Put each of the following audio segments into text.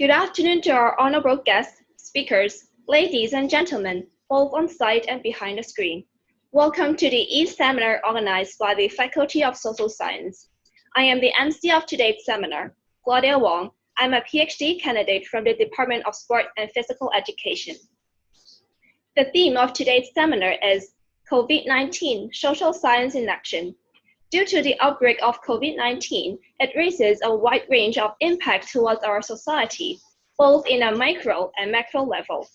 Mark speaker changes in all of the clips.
Speaker 1: Good afternoon to our honorable guests, speakers, ladies and gentlemen, both on site and behind the screen. Welcome to the e-seminar organized by the Faculty of Social Science. I am the MC of today's seminar, Claudia Wong. I'm a PhD candidate from the Department of Sport and Physical Education. The theme of today's seminar is COVID-19, Social Science in Action. Due to the outbreak of COVID-19, it raises a wide range of impact towards our society, both in a micro and macro level.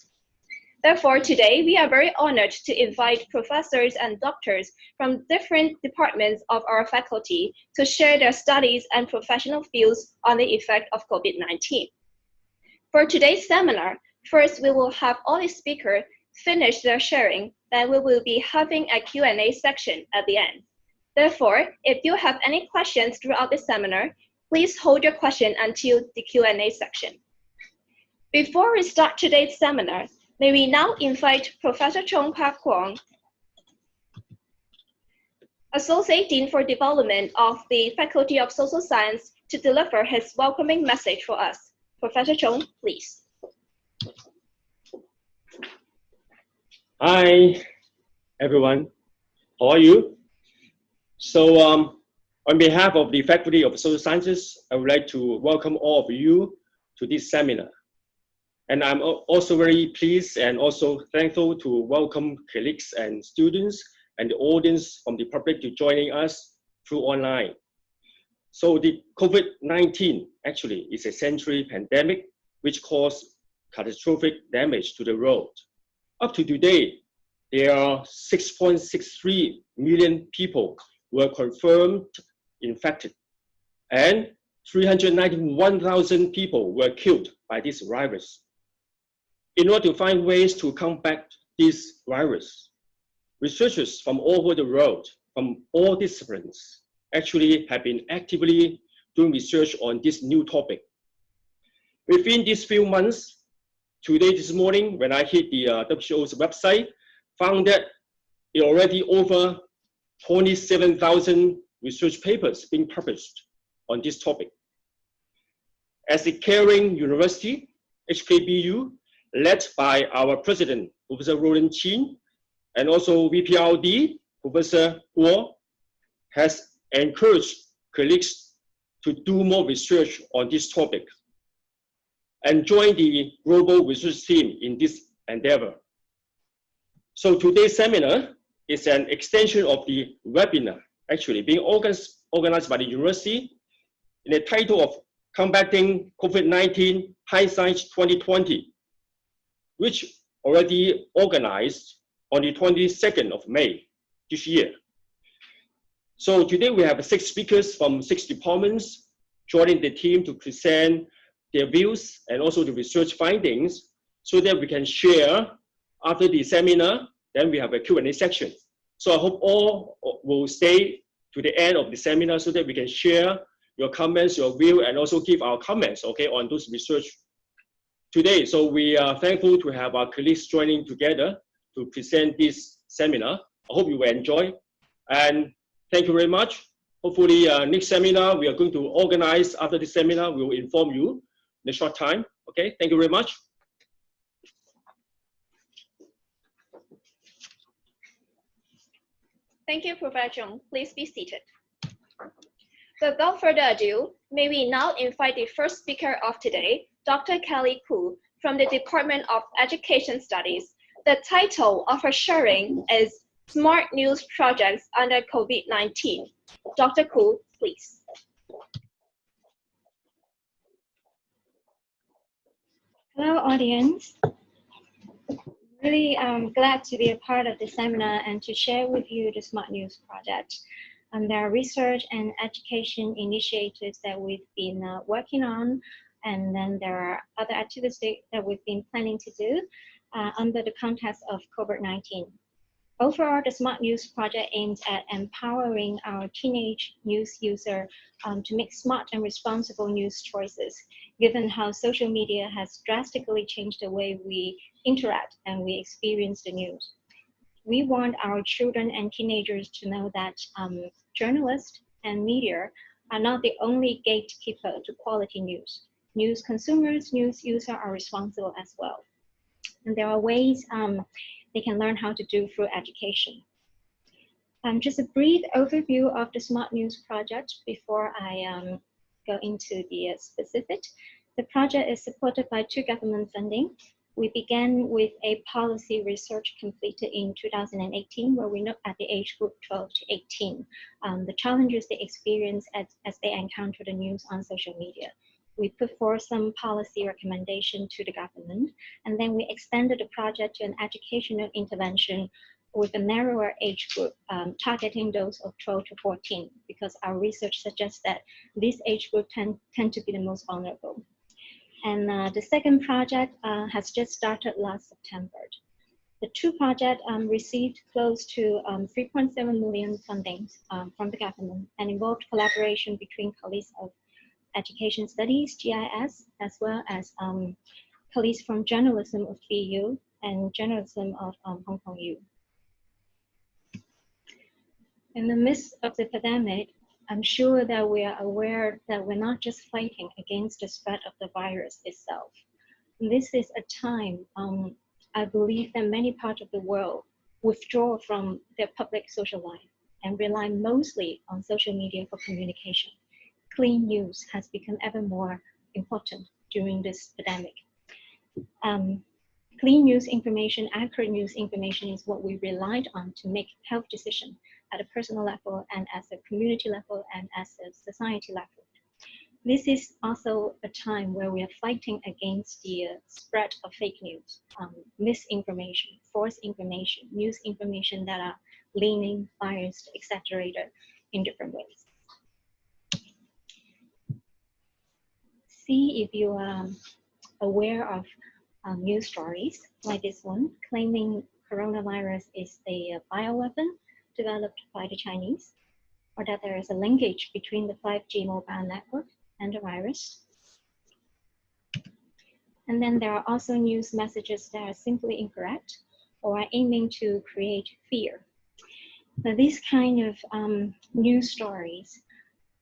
Speaker 1: Therefore, today we are very honored to invite professors and doctors from different departments of our faculty to share their studies and professional views on the effect of COVID-19. For today's seminar, first we will have all the speakers finish their sharing, then we will be having a Q&A section at the end. Therefore, if you have any questions throughout the seminar, please hold your question until the Q&A section. Before we start today's seminar, may we now invite Professor Chung Park Kwok, Associate Dean for Development of the Faculty of Social Science, to deliver his welcoming message for us. Professor Chung, please.
Speaker 2: Hi, everyone. How are you? So on behalf of the Faculty of Social Sciences, I would like to welcome all of you to this seminar. And I'm also very pleased and also thankful to welcome colleagues and students and the audience from the public to joining us through online. So the COVID-19 actually is a century pandemic which caused catastrophic damage to the world. Up to today, there are 6.63 million people were confirmed infected, and 391,000 people were killed by this virus. In order to find ways to combat this virus, researchers from all over the world, from all disciplines, actually have been actively doing research on this new topic. Within these few months, this morning, when I hit the WHO's website, found that it already over 27,000 research papers being published on this topic. As a caring university, HKBU, led by our president, Professor Roland Chin, and also VPRD, Professor Kwok, has encouraged colleagues to do more research on this topic and join the global research team in this endeavor. So today's seminar is an extension of the webinar, actually being organized by the university in the title of Combating COVID-19 Hindsight 2020, which already organized on the 22nd of May this year. So today we have 6 speakers from 6 departments joining the team to present their views and also the research findings so that we can share after the seminar. Then we have a Q&A section. So I hope all will stay to the end of the seminar so that we can share your comments, your view, and also give our comments, okay, on those research today. So we are thankful to have our colleagues joining together to present this seminar. I hope you will enjoy. And thank you very much. Hopefully next seminar we are going to organize after this seminar. We will inform you in a short time. Okay, thank you very much.
Speaker 1: Thank you, Professor Chung. Please be seated. So without further ado, may we now invite the first speaker of today, Dr. Kelly Koo from the Department of Education Studies. The title of her sharing is Smart News Projects Under COVID-19. Dr. Koo, please.
Speaker 3: Hello, audience. Really glad to be a part of the seminar and to share with you the Smart News project. There are research and education initiatives that we've been working on, and then there are other activities that we've been planning to do under the context of COVID-19. Overall, the Smart News project aims at empowering our teenage news user to make smart and responsible news choices, given how social media has drastically changed the way we interact and we experience the news. We want our children and teenagers to know that journalists and media are not the only gatekeeper to quality news. news consumers, news users are responsible as well. And there are ways they can learn how to do through education. Just a brief overview of the Smart News project before I go into the specifics. The project is supported by 2 government funding. We began with a policy research completed in 2018, where we looked at the age group 12 to 18, the challenges they experience as they encounter the news on social media. We put forth some policy recommendation to the government, and then we extended the project to an educational intervention with a narrower age group, targeting those of 12 to 14, because our research suggests that this age group tend to be the most vulnerable. And the second project has just started last September. The 2 projects received close to 3.7 million funding from the government and involved collaboration between colleagues of Education Studies, GIS, as well as colleagues from journalism of VU and journalism of Hong Kong U. In the midst of the pandemic, I'm sure that we are aware that we're not just fighting against the spread of the virus itself. This is a time, I believe, that many parts of the world withdraw from their public social life and rely mostly on social media for communication. Clean news has become ever more important during this pandemic. Clean news information, accurate news information is what we relied on to make health decisions at a personal level and as a community level and as a society level. This is also a time where we are fighting against the spread of fake news, misinformation, false information, news information that are leaning, biased, exaggerated in different ways. See if you are aware of news stories like this one, claiming coronavirus is a bioweapon developed by the Chinese, or that there is a linkage between the 5G mobile network and the virus. And then there are also news messages that are simply incorrect or are aiming to create fear. Now, these kind of news stories,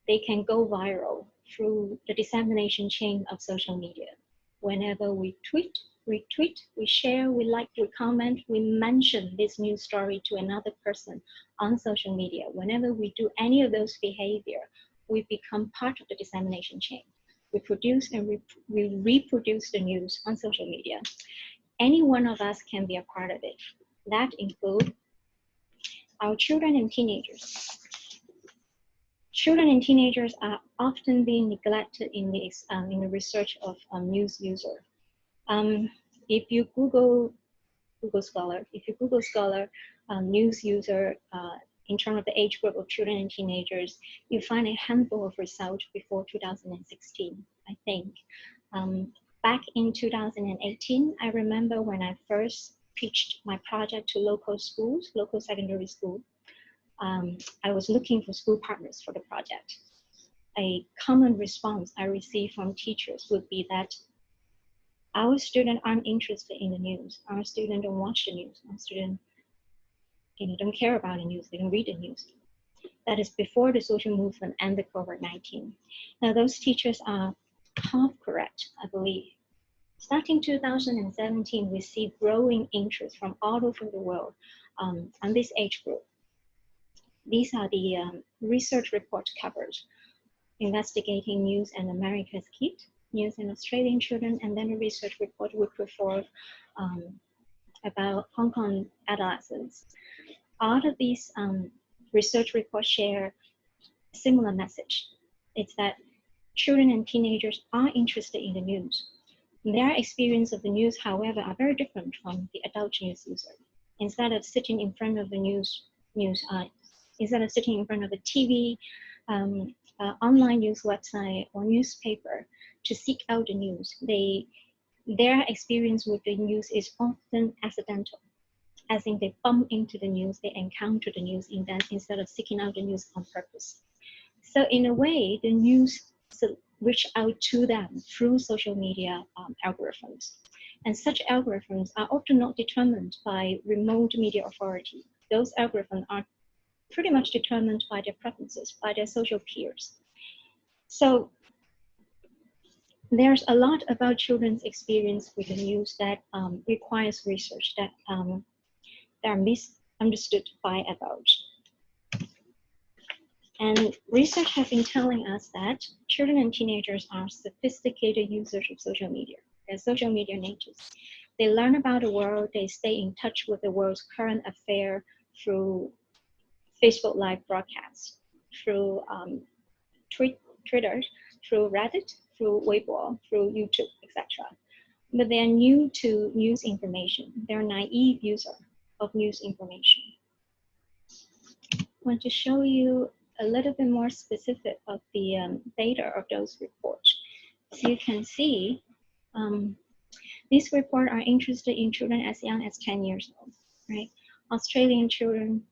Speaker 3: they can go viral through the dissemination chain of social media. Whenever we tweet, retweet, we share, we like, we comment, we mention this news story to another person on social media. Whenever we do any of those behavior, we become part of the dissemination chain. We produce and we reproduce the news on social media. Any one of us can be a part of it. That includes our children and teenagers. Children and teenagers are often being neglected in the research of news user. If you Google Scholar, news user in terms of the age group of children and teenagers, you find a handful of results before 2016, I think. Back in 2018, I remember when I first pitched my project to local schools, local secondary school, I was looking for school partners for the project. A common response I received from teachers would be that our students aren't interested in the news. Our students don't watch the news. Our students don't care about the news. They don't read the news. That is before the social movement and the COVID-19. Now, those teachers are half correct, I believe. Starting 2017, we see growing interest from all over the world on this age group. These are the research report covers, investigating news in America's kids, news in Australian children, and then a research report we put forth about Hong Kong adolescents. All of these research reports share a similar message. It's that children and teenagers are interested in the news. Their experience of the news, however, are very different from the adult news user. Instead of sitting in front of the instead of sitting in front of a TV, online news website or newspaper to seek out the news, their experience with the news is often accidental, as in they bump into the news, they encounter the news instead of seeking out the news on purpose. So in a way, the news reach out to them through social media algorithms. And such algorithms are often not determined by remote media authority. Those algorithms are pretty much determined by their preferences, by their social peers. So There's a lot about children's experience with the news that requires research that are misunderstood by adults. And research has been telling us that children and teenagers are sophisticated users of social media. They're social media natives. They learn about the world, they stay in touch with the world's current affair through Facebook Live broadcasts, through Twitter, through Reddit, through Weibo, through YouTube, etc. But they're new to news information. They're naive user of news information. I want to show you a little bit more specific of the data of those reports. As you can see, these reports are interested in children as young as 10 years old, right? Australian children,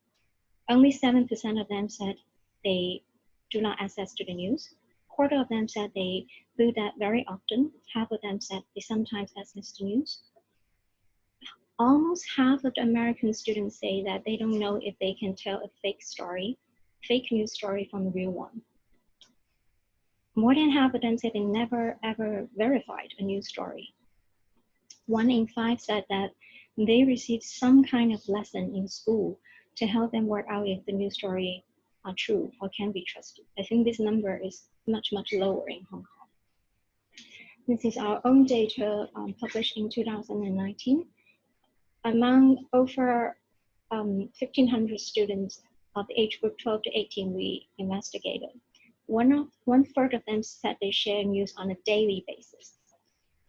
Speaker 3: only 7% of them said they do not access to the news. Quarter of them said they do that very often. Half of them said they sometimes access the news. Almost half of the American students say that they don't know if they can tell a fake news story from a real one. More than half of them said they never ever verified a news story. 1 in 5 said that they received some kind of lesson in school to help them work out if the news story are true or can be trusted. I think this number is much, much lower in Hong Kong. This is our own data published in 2019. Among over 1,500 students of the age group 12 to 18 we investigated, one third of them said they share news on a daily basis.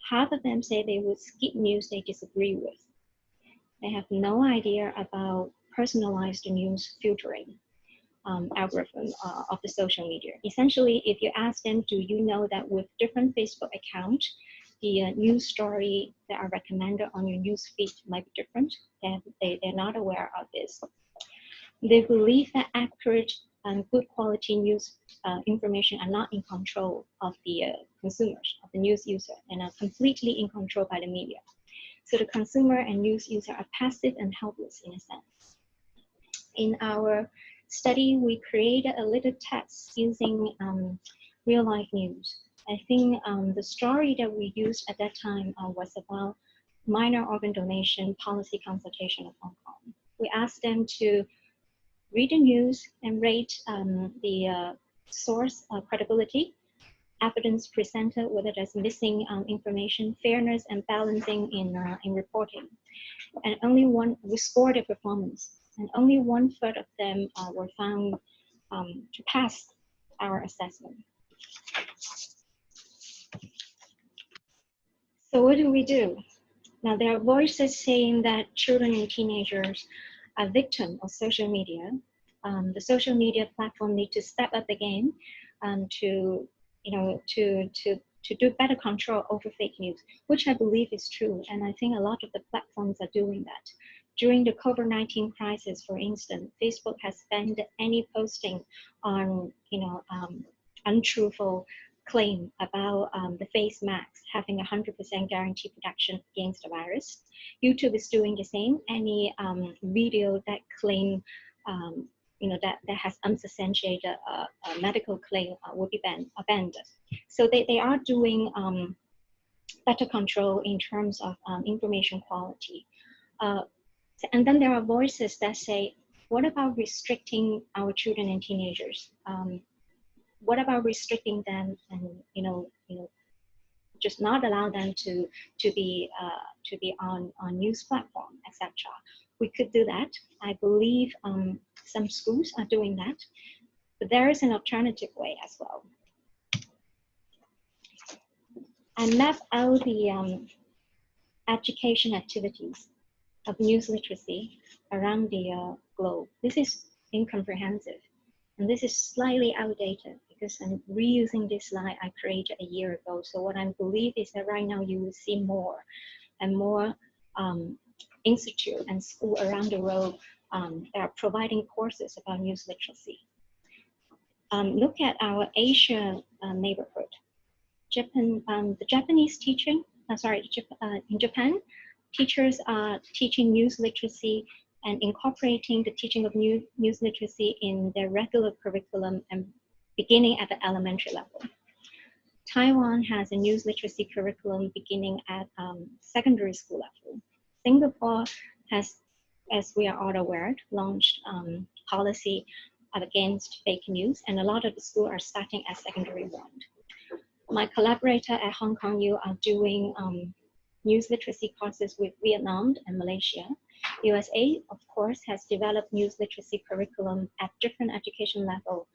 Speaker 3: Half of them say they would skip news they disagree with. They have no idea about personalized news filtering algorithm of the social media. Essentially, if you ask them, do you know that with different Facebook accounts, the news story that are recommended on your news feed might be different? They're not aware of this. They believe that accurate and good quality news information are not in control of the consumers, of the news user, and are completely in control by the media. So the consumer and news user are passive and helpless in a sense. In our study, we created a little test using real life news. I think the story that we used at that time was about minor organ donation policy consultation of Hong Kong. We asked them to read the news and rate the source credibility, evidence presented, whether there's missing information, fairness and balancing in reporting. And we scored their performance, and only 1/3 of them were found to pass our assessment. So what do we do? Now, there are voices saying that children and teenagers are victims of social media. The social media platform need to step up the game to do better control over fake news, which I believe is true. And I think a lot of the platforms are doing that. During the COVID-19 crisis, for instance, Facebook has banned any posting on untruthful claim about the face masks having 100% guaranteed protection against the virus. YouTube is doing the same. Any video that claim that has unsubstantiated medical claim will be banned. So they are doing better control in terms of information quality. And then there are voices that say, what about restricting our children and teenagers? What about restricting them and just not allow them to be on news platform, etc. We could do that. I believe some schools are doing that, but there is an alternative way as well. I mapped out the education activities of news literacy around the globe. This is incomprehensive, and this is slightly outdated because I'm reusing this slide I created a year ago. So what I believe is that right now you will see more and more institute and school around the world that are providing courses about news literacy. Look at our Asia neighborhood. The Japanese teaching, in Japan, teachers are teaching news literacy and incorporating the teaching of news literacy in their regular curriculum and beginning at the elementary level. Taiwan has a news literacy curriculum beginning at secondary school level. Singapore has, as we are all aware, launched policy against fake news, and a lot of the schools are starting at secondary one. My collaborator at Hong Kong U are doing news literacy courses with Vietnam and Malaysia. USA, of course, has developed news literacy curriculum at different education levels,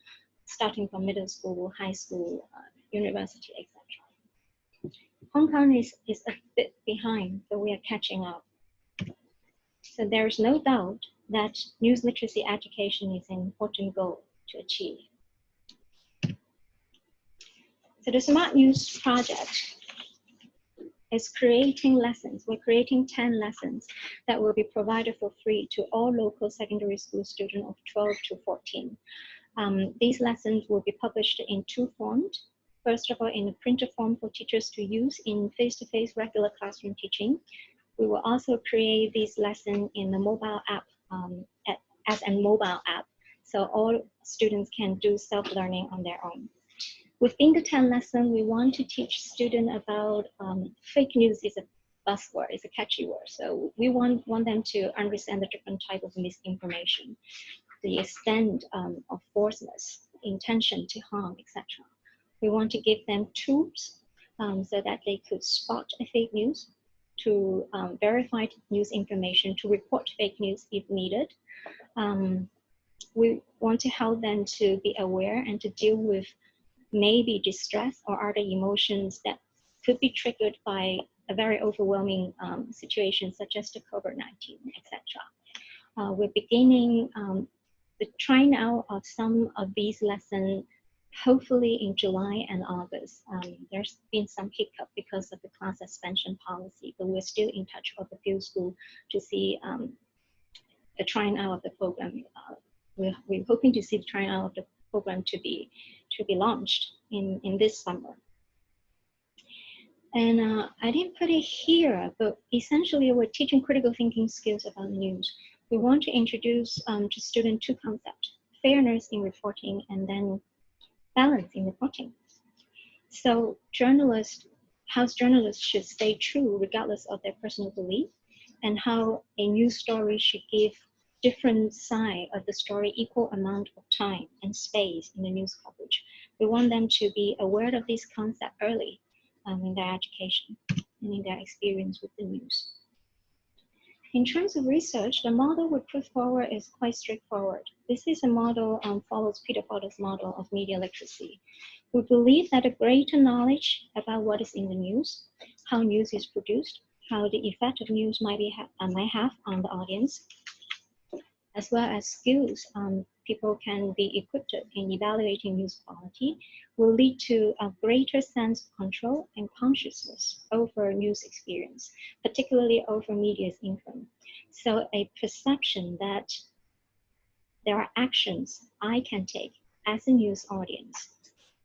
Speaker 3: starting from middle school, high school, university, etc. Hong Kong is a bit behind, but we are catching up. So there is no doubt that news literacy education is an important goal to achieve. So the Smart News project is creating lessons. We're creating 10 lessons that will be provided for free to all local secondary school students of 12 to 14. These lessons will be published in two forms. First of all, in a printed form for teachers to use in face-to-face regular classroom teaching. We will also create these lessons in the mobile app as a mobile app, so all students can do self-learning on their own. Within the 10 lessons, we want to teach students about fake news is a buzzword, it's a catchy word. So we want them to understand the different types of misinformation, the extent of falseness, intention to harm, etc. We want to give them tools so that they could spot a fake news, to verify news information, to report fake news if needed. We want to help them to be aware and to deal with maybe distress or other emotions that could be triggered by a very overwhelming situation such as the COVID-19, etc. We're beginning the trying out of some of these lessons hopefully in July and August. There's been some hiccup because of the class suspension policy, but we're still in touch with a few schools to see the trying out of the program. We're hoping to see the trying out of the program to be launched in this summer. And I didn't put it here, but essentially we're teaching critical thinking skills about news. We want to introduce to students two concepts: fairness in reporting and then balance in reporting. So how journalists should stay true regardless of their personal belief, and how a news story should give different side of the story equal amount of time and space in the news coverage. We want them to be aware of this concept early in their education and in their experience with the news. In terms of research, the model we put forward is quite straightforward. This is a model follows Peter Fodor's model of media literacy. We believe that a greater knowledge about what is in the news, how news is produced, how the effect of news might have on the audience, as well as skills people can be equipped in evaluating news quality, will lead to a greater sense of control and consciousness over news experience, particularly over media's influence. So a perception that there are actions I can take as a news audience,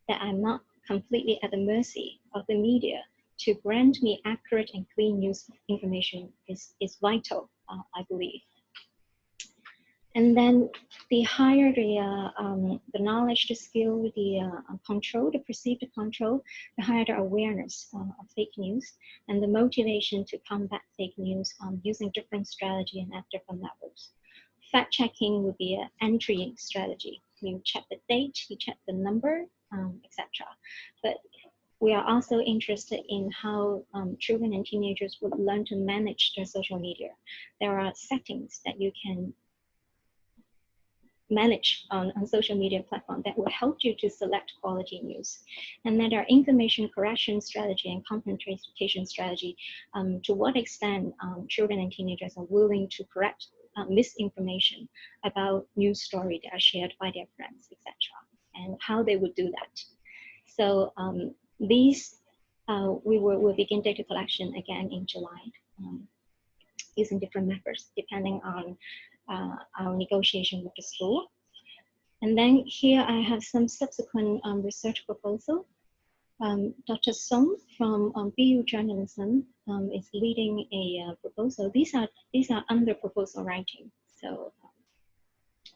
Speaker 3: that I'm not completely at the mercy of the media to grant me accurate and clean news information is vital, I believe. And then the higher the knowledge, the skill, the control, the perceived control, the higher the awareness of fake news and the motivation to combat fake news using different strategy and at different levels. Fact checking would be an entry strategy. You check the date, you check the number, etc. But we are also interested in how children and teenagers would learn to manage their social media. There are settings that you can manage on social media platform that will help you to select quality news. And then there are information correction strategy and confrontation strategy. To what extent children and teenagers are willing to correct misinformation about news stories that are shared by their friends, etc., and how they would do that. So these we will begin data collection again in July using different methods depending on our negotiation with the school. And then here I have some subsequent research proposal. Dr. Song from BU Journalism is leading a proposal. These are under proposal writing. So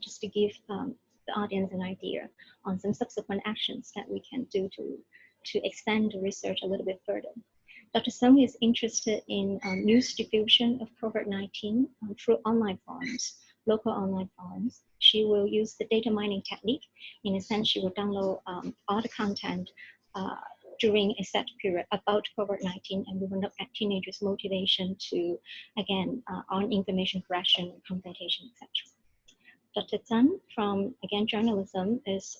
Speaker 3: just to give the audience an idea on some subsequent actions that we can do to extend the research a little bit further. Dr. Sung is interested in news diffusion of COVID-19 through online forums, local online forums. She will use the data mining technique. In a sense, she will download all the content during a set period about COVID-19, and we will look at teenagers' motivation to, again, on information correction, confrontation, etc. Dr. Zhang from, again, journalism is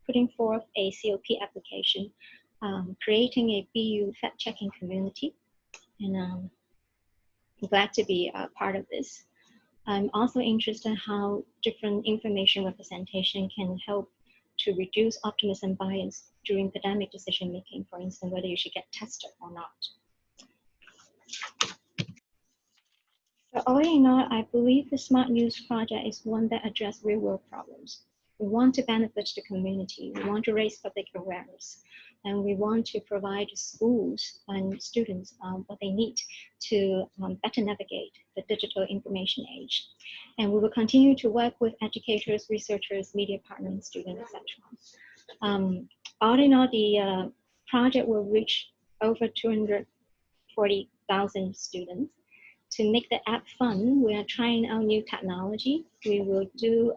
Speaker 3: putting forth a COP application, creating a BU fact-checking community, and I'm glad to be a part of this. I'm also interested in how different information representation can help to reduce optimism bias during pandemic decision-making, for instance, whether you should get tested or not. So all in all, I believe the Smart News project is one that addresses real-world problems. We want to benefit the community. We want to raise public awareness. And we want to provide schools and students what they need to better navigate the digital information age. And we will continue to work with educators, researchers, media partners, students, etc. All in all, the project will reach over 240,000 students. To make the app fun, we are trying out new technology. We will do,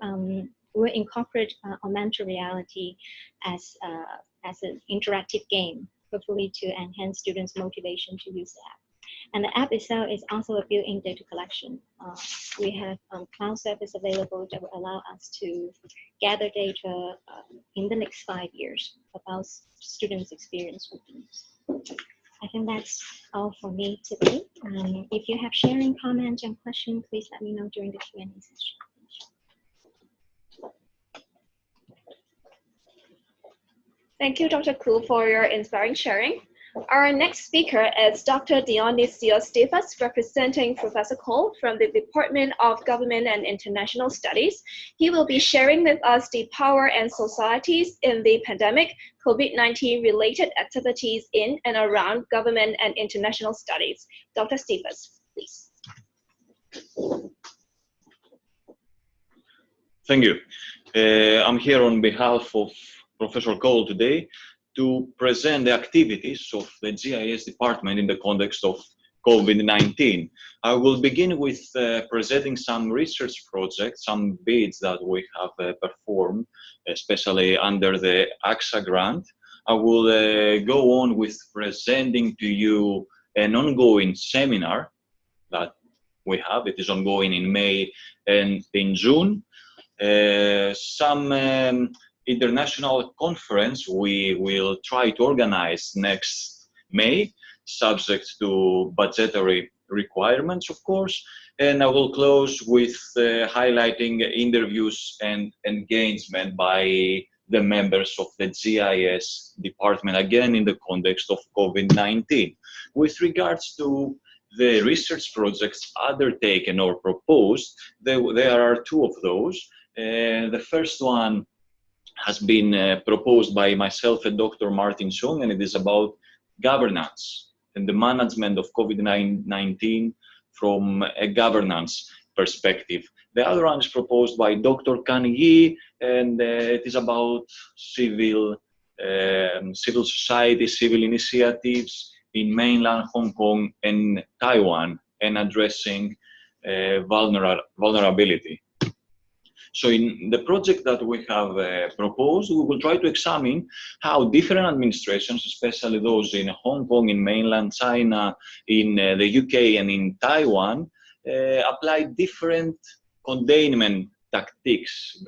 Speaker 3: we'll incorporate augmented reality as an interactive game, hopefully to enhance students' motivation to use the app. And the app itself is also a built-in data collection. We have cloud service available that will allow us to gather data in the next 5 years about students' experience with these. I think that's all for me today. If you have sharing, comments, and questions, please let me know during the Q&A session.
Speaker 1: Thank you, Dr. Koo, for your inspiring sharing. Our next speaker is Dr. Dionysios, STIVAS, representing Professor Cole from the Department of Government and International Studies. He will be sharing with us the power and societies in the pandemic, COVID-19 related activities in and around government and international studies. Dr. STIVAS, please.
Speaker 4: Thank you. I'm here on behalf of Professor Cole today to present the activities of the GIS department in the context of COVID-19. I will begin with presenting some research projects, some bids that we have performed, especially under the AXA grant. I will go on with presenting to you an ongoing seminar that we have. It is ongoing in May and in June. Some international conference we will try to organize next May, subject to budgetary requirements, of course. And I will close with highlighting interviews and engagement by the members of the GIS department, again in the context of COVID-19. With regards to the research projects undertaken or proposed, there are two of those. The first one has been proposed by myself and Dr. Martin Chung, and it is about governance and the management of COVID-19 from a governance perspective. The other one is proposed by Dr. Kan Yi, and it is about civil society, civil initiatives in mainland Hong Kong and Taiwan, and addressing vulnerability. So in the project that we have proposed, we will try to examine how different administrations, especially those in Hong Kong, in mainland China, in the UK and in Taiwan, apply different containment tactics,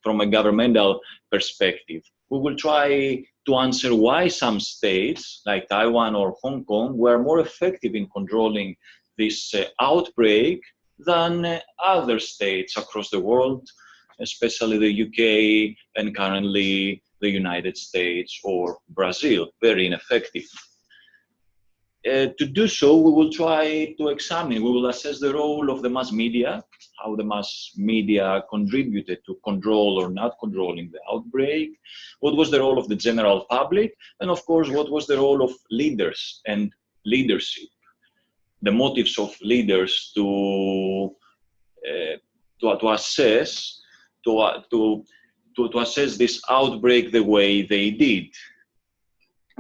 Speaker 4: from a governmental perspective. We will try to answer why some states, like Taiwan or Hong Kong, were more effective in controlling this outbreak than other states across the world, especially the UK and currently the United States or Brazil, very ineffective. To do so, we will try to examine, we will assess the role of the mass media, how the mass media contributed to control or not controlling the outbreak, what was the role of the general public, and of course, what was the role of leaders and leadership. The motives of leaders to assess this outbreak the way they did.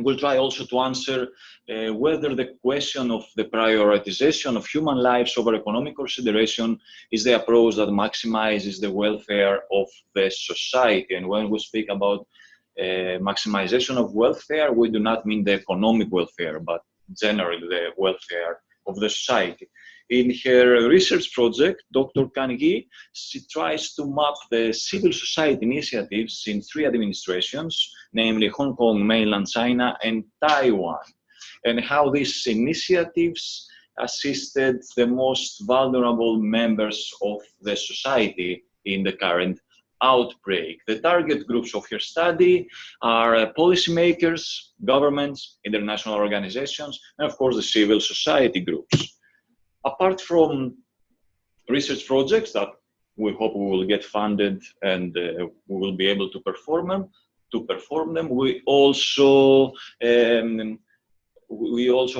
Speaker 4: We'll try also to answer whether the question of the prioritization of human lives over economic consideration is the approach that maximizes the welfare of the society. And when we speak about maximization of welfare, we do not mean the economic welfare, but generally the welfare of the society. In her research project, Dr. Kan Yi, she tries to map the civil society initiatives in 3 administrations, namely Hong Kong, mainland China, and Taiwan, and how these initiatives assisted the most vulnerable members of the society in the current outbreak. The target groups of her study are policymakers, governments, international organizations, and of course the civil society groups. Apart from research projects that we hope we will get funded and we will be able to perform them, we also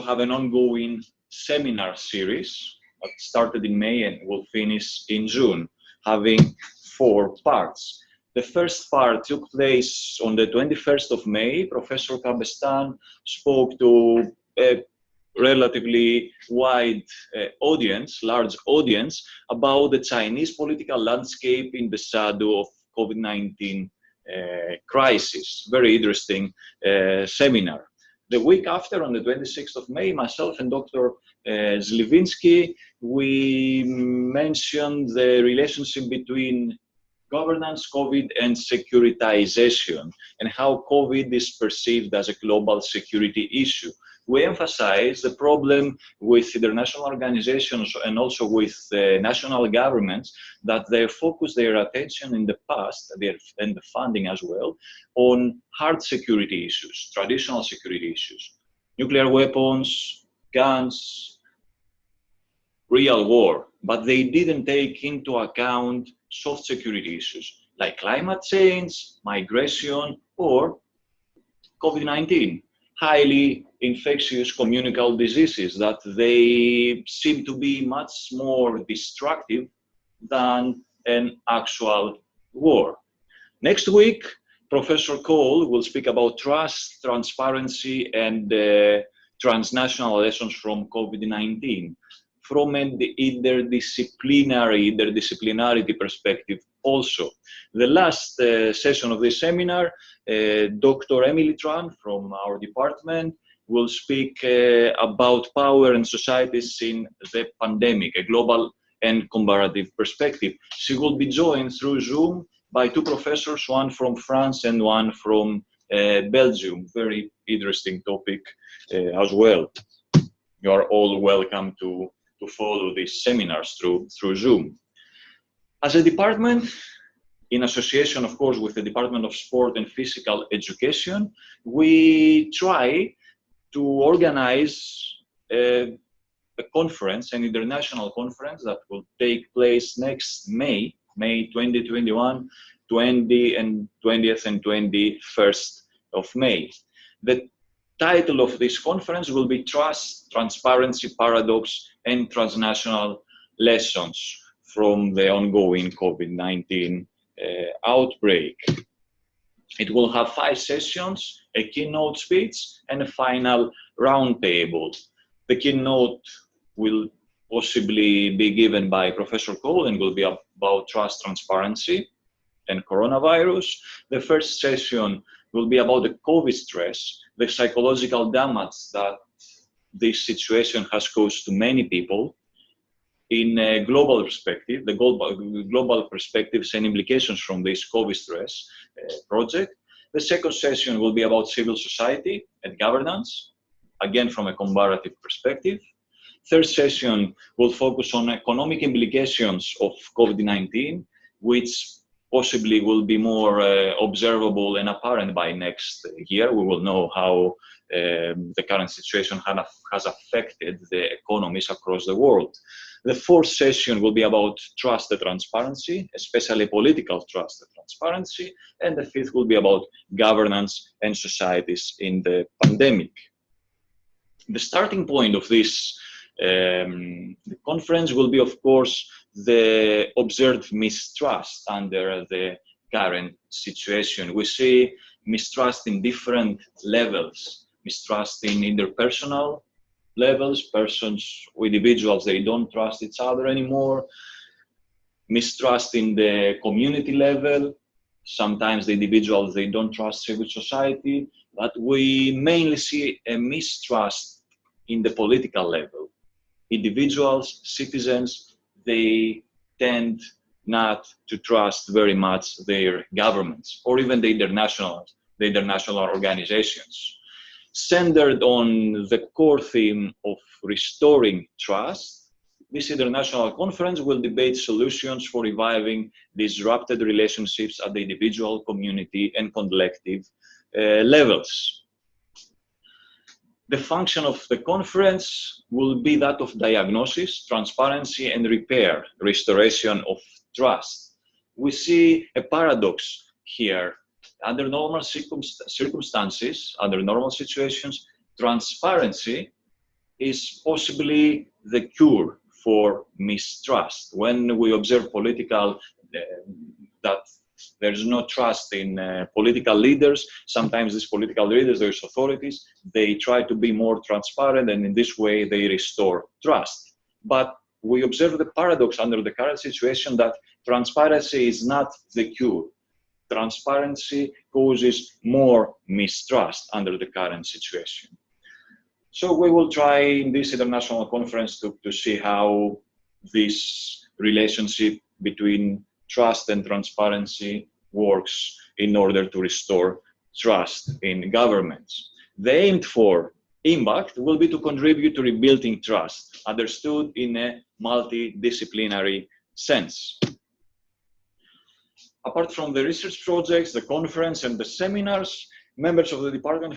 Speaker 4: have an ongoing seminar series that started in May and will finish in June, having 4 parts. The first part took place on the 21st of May. Professor Kabestan spoke to a relatively wide large audience, about the Chinese political landscape in the shadow of COVID-19 crisis. Very interesting seminar. The week after, on the 26th of May, myself and Dr. Zlivinsky, we mentioned the relationship between governance, COVID, and securitization, and how COVID is perceived as a global security issue. We emphasize the problem with international organizations and also with national governments, that they focus their attention in the past, and the funding as well, on hard security issues, traditional security issues, nuclear weapons, guns, real war, but they didn't take into account soft security issues like climate change, migration, or COVID-19. Highly infectious communicable diseases that they seem to be much more destructive than an actual war. Next week, Professor Cole will speak about trust, transparency, and transnational lessons from COVID-19 from an interdisciplinarity perspective also. The last session of this seminar, Dr. Emily Tran from our department will speak about power and societies in the pandemic, a global and comparative perspective. She will be joined through Zoom by 2 professors, one from France and one from Belgium. Very interesting topic as well. You are all welcome to follow these seminars through Zoom. As a department, in association, of course, with the Department of Sport and Physical Education, we try to organize a conference, an international conference that will take place next May 2021, 20th and 21st of May. The title of this conference will be Trust, Transparency, Paradox, and Transnational Lessons from the ongoing COVID-19 outbreak. It will have 5 sessions, a keynote speech, and a final roundtable. The keynote will possibly be given by Professor Cole and will be about trust, transparency, and coronavirus. The first session will be about the COVID stress, the psychological damage that this situation has caused to many people in a global perspective, the global perspectives and implications from this COVID stress project. The second session will be about civil society and governance, again from a comparative perspective. Third session will focus on economic implications of COVID-19, which possibly will be more observable and apparent by next year. We will know how the current situation has affected the economies across the world. The fourth session will be about trust and transparency, especially political trust and transparency. And the fifth will be about governance and societies in the pandemic. The starting point of this the conference will be, of course, the observed mistrust under the current situation. We see mistrust in different levels. mistrust in interpersonal levels, individuals, they don't trust each other anymore, mistrust in the community level, sometimes the individuals, they don't trust civil society, but we mainly see a mistrust in the political level. Individuals, citizens, they tend not to trust very much their governments or even the international organizations. Centered on the core theme of restoring trust, this international conference will debate solutions for reviving disrupted relationships at the individual, community, and collective levels. The function of the conference will be that of diagnosis, transparency, and repair, restoration of trust. We see a paradox here. Under normal circumstances, under normal situations, transparency is possibly the cure for mistrust. When we observe that there's no trust in political leaders, sometimes these political leaders, there's authorities, they try to be more transparent, and in this way they restore trust. But we observe the paradox under the current situation that transparency is not the cure. Transparency causes more mistrust under the current situation. So we will try in this international conference to see how this relationship between trust and transparency works in order to restore trust in governments. The aim for impact will be to contribute to rebuilding trust, understood in a multidisciplinary sense. Apart from the research projects, the conference, and the seminars, members of the department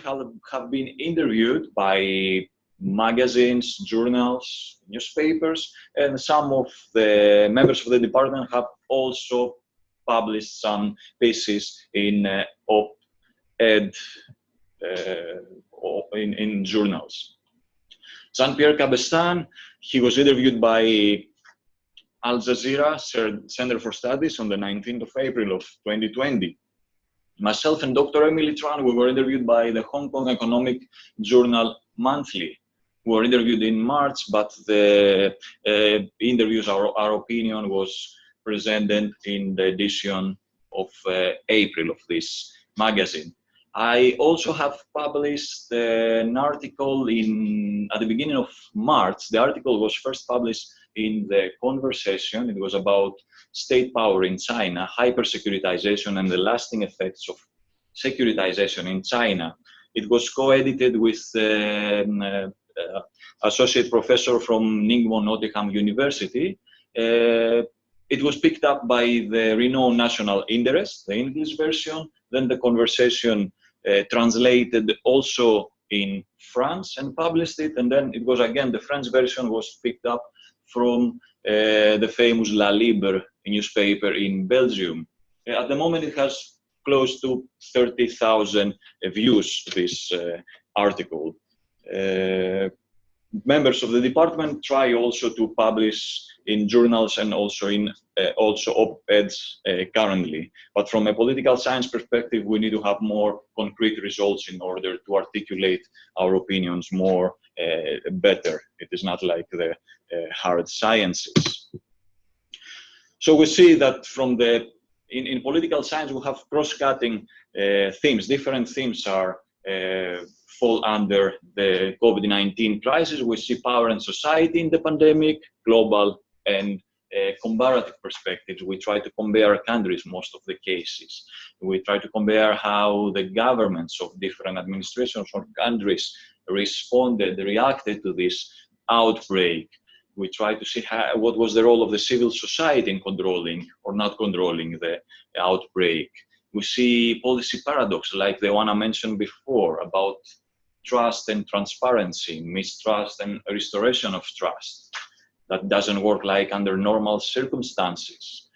Speaker 4: have been interviewed by magazines, journals, newspapers, and some of the members of the department have also published some pieces in op-ed in journals. Jean-Pierre Cabestan, he was interviewed by Al Jazeera Center for Studies on the 19th of April of 2020. Myself and Dr. Emily Tran, we were interviewed by the Hong Kong Economic Journal Monthly. We were interviewed in March, but the interviews, our opinion was presented in the edition of April of this magazine. I also have published an article at the beginning of March. The article was first published in the Conversation. It was about state power in China, hyper-securitization, and the lasting effects of securitization in China. It was co-edited with an associate professor from Ningbo Nottingham University. It was picked up by the renowned National Interest, the English version, then the Conversation translated also in France and published it, and then it was again, the French version was picked up from the famous La Libre newspaper in Belgium. At the moment it has close to 30,000 views, this article. Members of the department try also to publish in journals and also in op-eds currently. But from a political science perspective, we need to have more concrete results in order to articulate our opinions more better. It is not like the hard sciences. So we see that from in political science, we have cross-cutting themes. Different themes fall under the COVID-19 crisis. We see power and society in the pandemic, global and comparative perspectives. We try to compare countries most of the cases. We try to compare how the governments of different administrations or countries reacted to this outbreak. We try to see what was the role of the civil society in controlling or not controlling the outbreak. We see policy paradox like the one I mentioned before about trust and transparency, mistrust and restoration of trust. That doesn't work like under normal circumstances.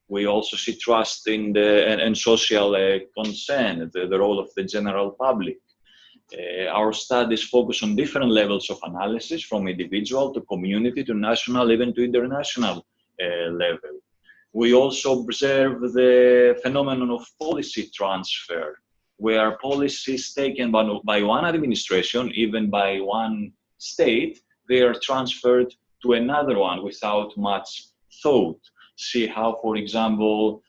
Speaker 4: We also see trust in and social consent, the role of the general public. Our studies focus on different levels of analysis, from individual to community to national, even to international level. We also observe the phenomenon of policy transfer. where policies taken by one administration, even by one state, they are transferred to another one without much thought. See how, for example,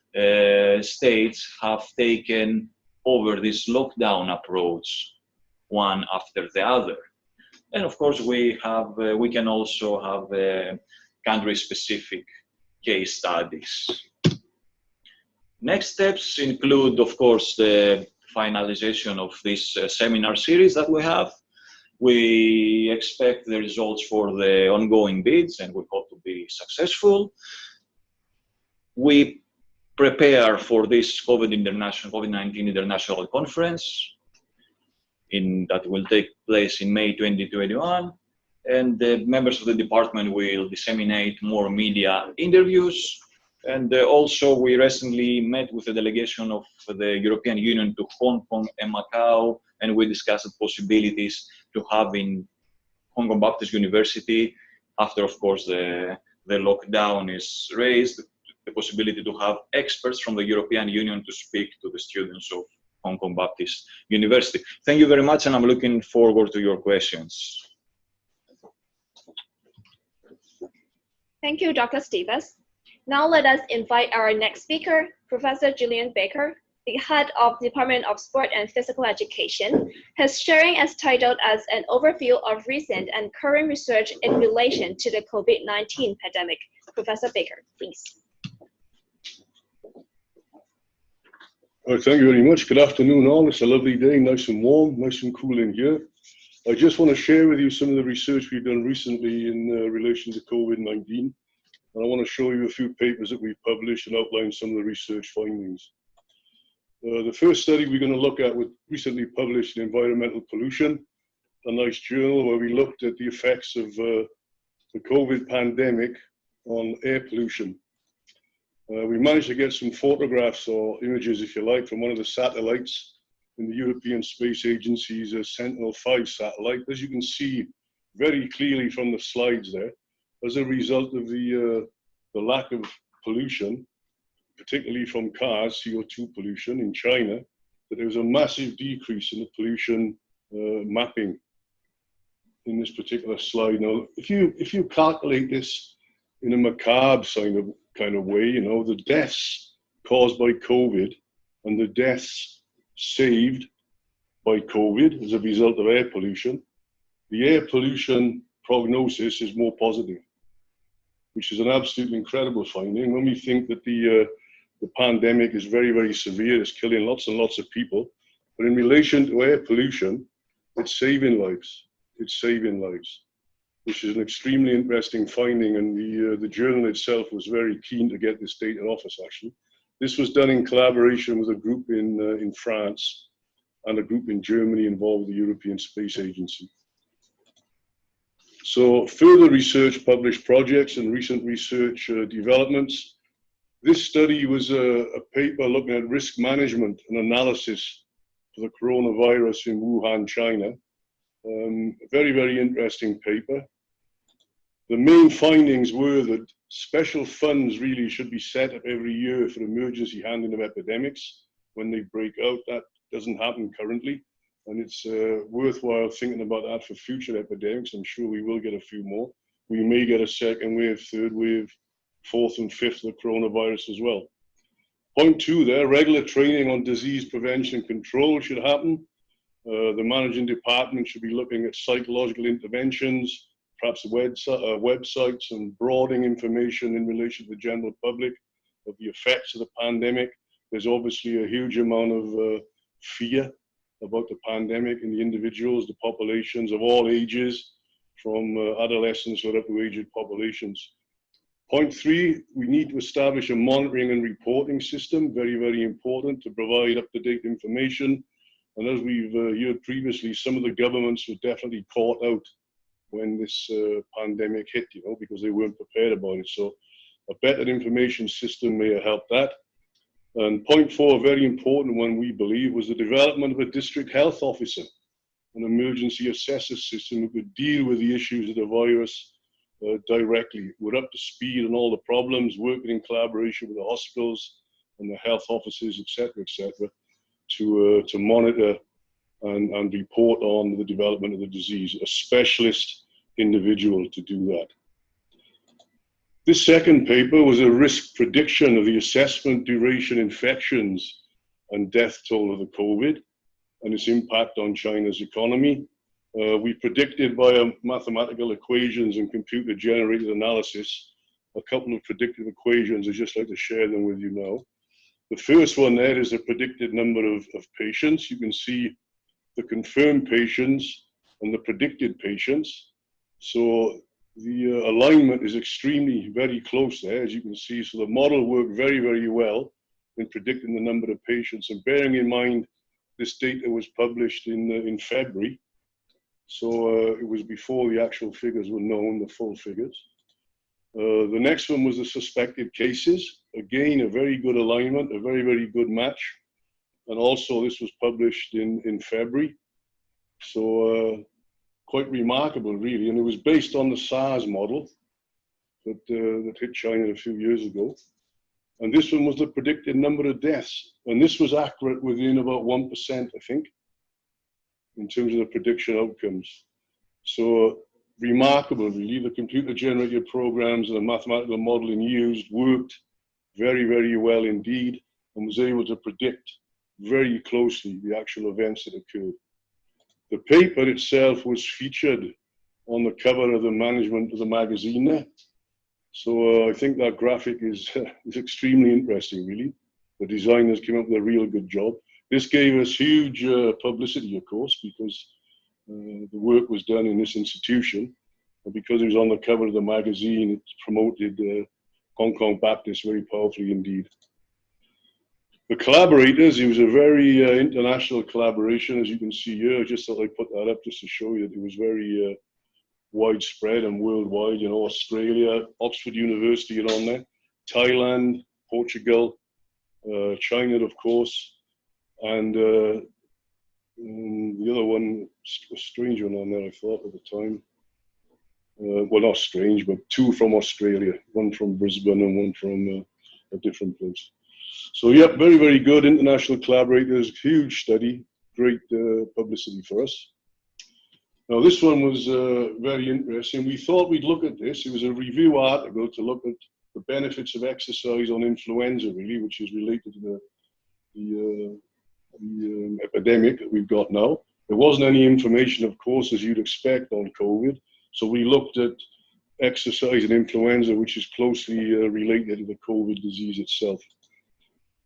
Speaker 4: states have taken over this lockdown approach one after the other. And of course, we can also have country-specific case studies. Next steps include, of course, the finalization of this seminar series that we have. We expect the results for the ongoing bids, and we hope to be successful. We prepare for this COVID-19 International Conference that will take place in May 2021. And the members of the department will disseminate more media interviews. And also, we recently met with a delegation of the European Union to Hong Kong and Macau, and we discussed possibilities to have in Hong Kong Baptist University, after, of course, the lockdown is raised, the possibility to have experts from the European Union to speak to the students of Hong Kong Baptist University. Thank you very much, and I'm looking forward to your questions.
Speaker 1: Thank you, Dr. STIVAS. Now let us invite our next speaker, Professor Julian Baker, the head of the Department of Sport and Physical Education. His sharing is titled as an overview of recent and current research in relation to the COVID-19 pandemic. Professor Baker, please.
Speaker 5: Thank you very much. Good afternoon all. It's a lovely day, nice and warm, nice and cool in here. I just want to share with you some of the research we've done recently in relation to COVID-19. And I want to show you a few papers that we've published and outline some of the research findings. The first study we're going to look at was recently published in Environmental Pollution, a nice journal where we looked at the effects of the COVID pandemic on air pollution. We managed to get some photographs or images, if you like, from one of the satellites in the European Space Agency's Sentinel-5 satellite. As you can see very clearly from the slides there, as a result of the lack of pollution, particularly from cars, CO2 pollution in China, that there was a massive decrease in the pollution mapping in this particular slide. Now, if you calculate this in a macabre kind of way, you know, the deaths caused by COVID and the deaths saved by COVID as a result of air pollution, the air pollution prognosis is more positive, which is an absolutely incredible finding when we think that the pandemic is very, very severe. It's killing lots and lots of people. But in relation to air pollution, it's saving lives. It's saving lives, which is an extremely interesting finding. And the journal itself was very keen to get this data off us, actually. This was done in collaboration with a group in France and a group in Germany involved with the European Space Agency. So further research, published projects and recent research developments. This study was a paper looking at risk management and analysis for the coronavirus in Wuhan, China. A very, very interesting paper. The main findings were that special funds really should be set up every year for emergency handling of epidemics when they break out. That doesn't happen currently. And it's worthwhile thinking about that for future epidemics. I'm sure we will get a few more. We may get a second wave, third wave, fourth and fifth of the coronavirus as well. Point 2 there, regular training on disease prevention and control should happen. The managing department should be looking at psychological interventions, perhaps websites and broadening information in relation to the general public of the effects of the pandemic. There's obviously a huge amount of fear about the pandemic in the individuals, the populations of all ages, from adolescents right up to aged populations. Point 3, we need to establish a monitoring and reporting system, very, very important to provide up-to-date information. And as we've heard previously, some of the governments were definitely caught out when this pandemic hit, you know, because they weren't prepared about it. So a better information system may have helped that. And point 4, a very important one, we believe, was the development of a district health officer, an emergency assessor system who could deal with the issues of the virus directly. We're up to speed on all the problems, working in collaboration with the hospitals and the health officers, etc., etc. to monitor and report on the development of the disease, a specialist individual to do that. This second paper was a risk prediction of the assessment, duration, infections, and death toll of the COVID and its impact on China's economy. We predicted via mathematical equations and computer-generated analysis a couple of predictive equations. I'd just like to share them with you now. The first one there is a predicted number of patients. You can see the confirmed patients and the predicted patients. So the alignment is extremely very close there, as you can see. So the model worked very, very well in predicting the number of patients. And bearing in mind, this data was published in February. So it was before the actual figures were known, the full figures. The next one was the suspected cases. Again, a very good alignment, a very, very good match. And also this was published in February. So quite remarkable, really. And it was based on the SARS model that hit China a few years ago. And this one was the predicted number of deaths. And this was accurate within about 1%, I think, in terms of the prediction outcomes. So remarkable, really. The computer-generated programs and the mathematical modeling used worked very, very well indeed, and was able to predict very closely the actual events that occurred. The paper itself was featured on the cover of the management of the magazine there. So I think that graphic is extremely interesting, really. The designers came up with a real good job. This gave us huge publicity, of course, because the work was done in this institution. And because it was on the cover of the magazine, it promoted Hong Kong Baptist very powerfully indeed. The Collaborators, it was a very international collaboration, as you can see here. I just thought I'd put that up just to show you that it was very widespread and worldwide. You know, Australia, Oxford University are on there, Thailand, Portugal, China, of course, and the other one, a strange one on there, I thought at the time. Well, not strange, but two from Australia, one from Brisbane and one from a different place. So, yeah, very, very good. International Collaborators, huge study, great publicity for us. Now, this one was very interesting. We thought we'd look at this. It was a review article to look at the benefits of exercise on influenza, really, which is related to the epidemic that we've got now. There wasn't any information, of course, as you'd expect on COVID. So we looked at exercise and influenza, which is closely related to the COVID disease itself.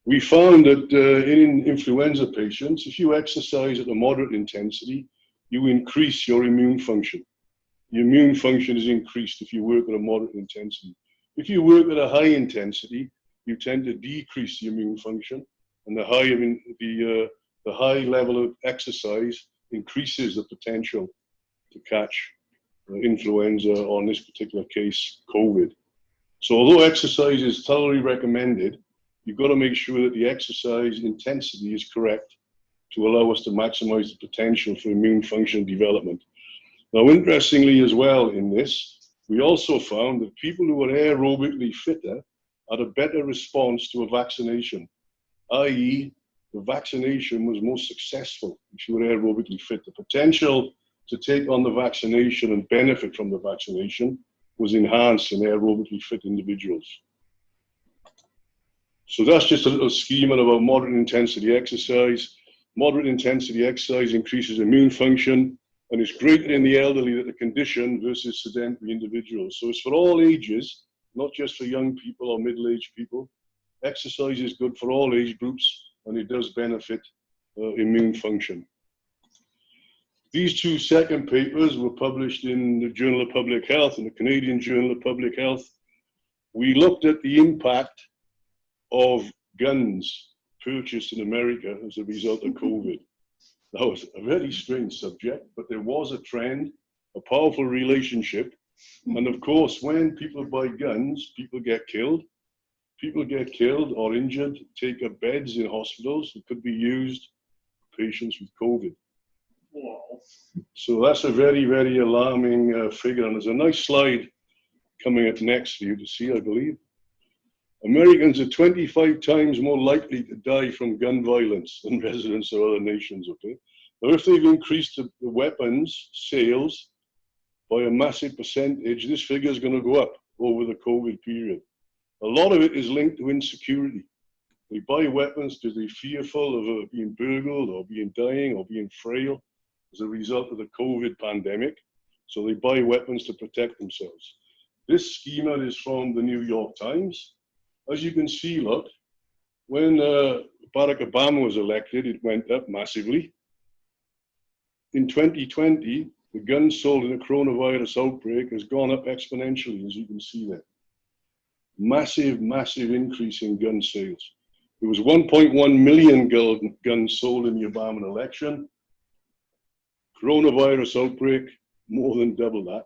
Speaker 5: We found that in influenza patients, if you exercise at a moderate intensity, you increase your immune function. Your immune function is increased if you work at a moderate intensity. If you work at a high intensity, you tend to decrease the immune function, and the high level of exercise increases the potential to catch influenza, or in this particular case, COVID. So although exercise is thoroughly recommended, you've got to make sure that the exercise intensity is correct to allow us to maximize the potential for immune function development. Now, interestingly as well in this, we also found that people who were aerobically fitter had a better response to a vaccination, i.e. the vaccination was most successful if you were aerobically fit. The potential to take on the vaccination and benefit from the vaccination was enhanced in aerobically fit individuals. So that's just a little schema about moderate intensity exercise. Moderate intensity exercise increases immune function, and it's greater in the elderly than the condition versus sedentary individuals. So it's for all ages, not just for young people or middle-aged people. Exercise is good for all age groups, and it does benefit immune function. These two second papers were published in the Journal of Public Health, in the Canadian Journal of Public Health. We looked at the impact of guns purchased in America as a result of COVID. That was a very strange subject, but there was a trend, a powerful relationship. And of course, when people buy guns, people get killed. People get killed or injured, take up beds in hospitals that could be used for patients with COVID. Wow. So that's a very, very alarming figure. And there's a nice slide coming up next for you to see, I believe. Americans are 25 times more likely to die from gun violence than residents of other nations, okay? Now, if they've increased the weapons sales by a massive percentage, this figure is going to go up over the COVID period. A lot of it is linked to insecurity. They buy weapons because they're fearful of being burgled or being dying or being frail as a result of the COVID pandemic. So they buy weapons to protect themselves. This schema is from the New York Times. As you can see, look, when Barack Obama was elected, it went up massively. In 2020, the guns sold in a coronavirus outbreak has gone up exponentially, as you can see there. Massive, massive increase in gun sales. There was 1.1 million guns sold in the Obama election. Coronavirus outbreak, more than double that.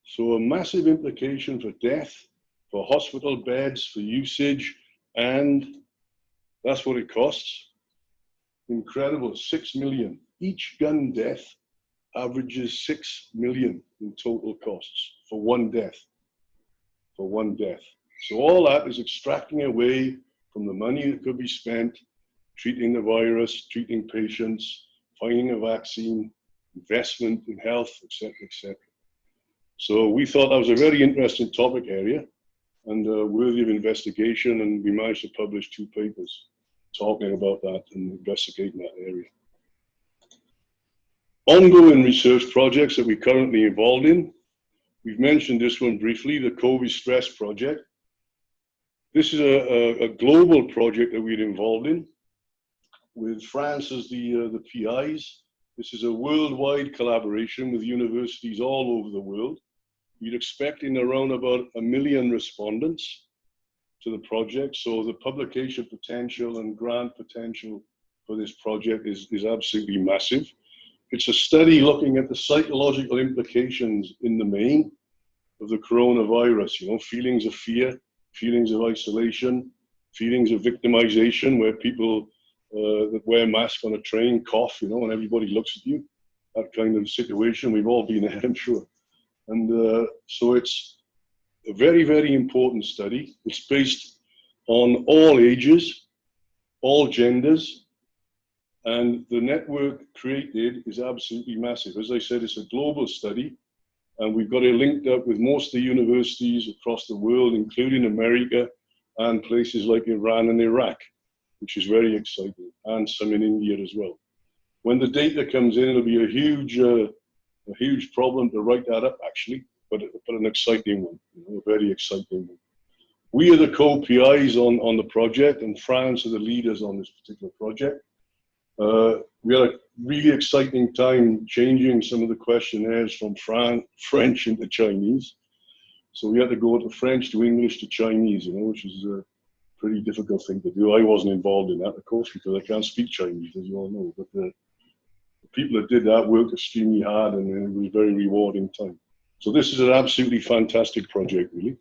Speaker 5: So a massive implication for death, for hospital beds, for usage, and that's what it costs. Incredible, 6 million. Each gun death averages 6 million in total costs for one death. For one death. So all that is extracting away from the money that could be spent treating the virus, treating patients, finding a vaccine, investment in health, etc., etc. So we thought that was a very interesting topic area and worthy of investigation, and we managed to publish 2 papers talking about that and investigating that area. Ongoing research projects that we're currently involved in. We've mentioned this one briefly, the COVID stress project. This is a global project that we're involved in with France as the PIs. This is a worldwide collaboration with universities all over the world. We're expecting around about 1 million respondents to the project. So the publication potential and grant potential for this project is absolutely massive. It's a study looking at the psychological implications in the main of the coronavirus, you know, feelings of fear, feelings of isolation, feelings of victimization, where people that wear masks on a train cough, you know, and everybody looks at you. That kind of situation. We've all been there, I'm sure. And so it's a very, very important study. It's based on all ages, all genders, and the network created is absolutely massive. As I said, it's a global study, and we've got it linked up with most of the universities across the world, including America and places like Iran and Iraq, which is very exciting, and some in India as well. When the data comes in, it'll be a huge problem to write that up, actually, but an exciting one, you know, a very exciting one. We are the co-PIs on the project, and France are the leaders on this particular project. We had a really exciting time changing some of the questionnaires from French into Chinese. So we had to go to French to English to Chinese, you know, which is a pretty difficult thing to do. I wasn't involved in that, of course, because I can't speak Chinese, as you all know. But the people that did that worked extremely hard, and it was a very rewarding time. So this is an absolutely fantastic project, really.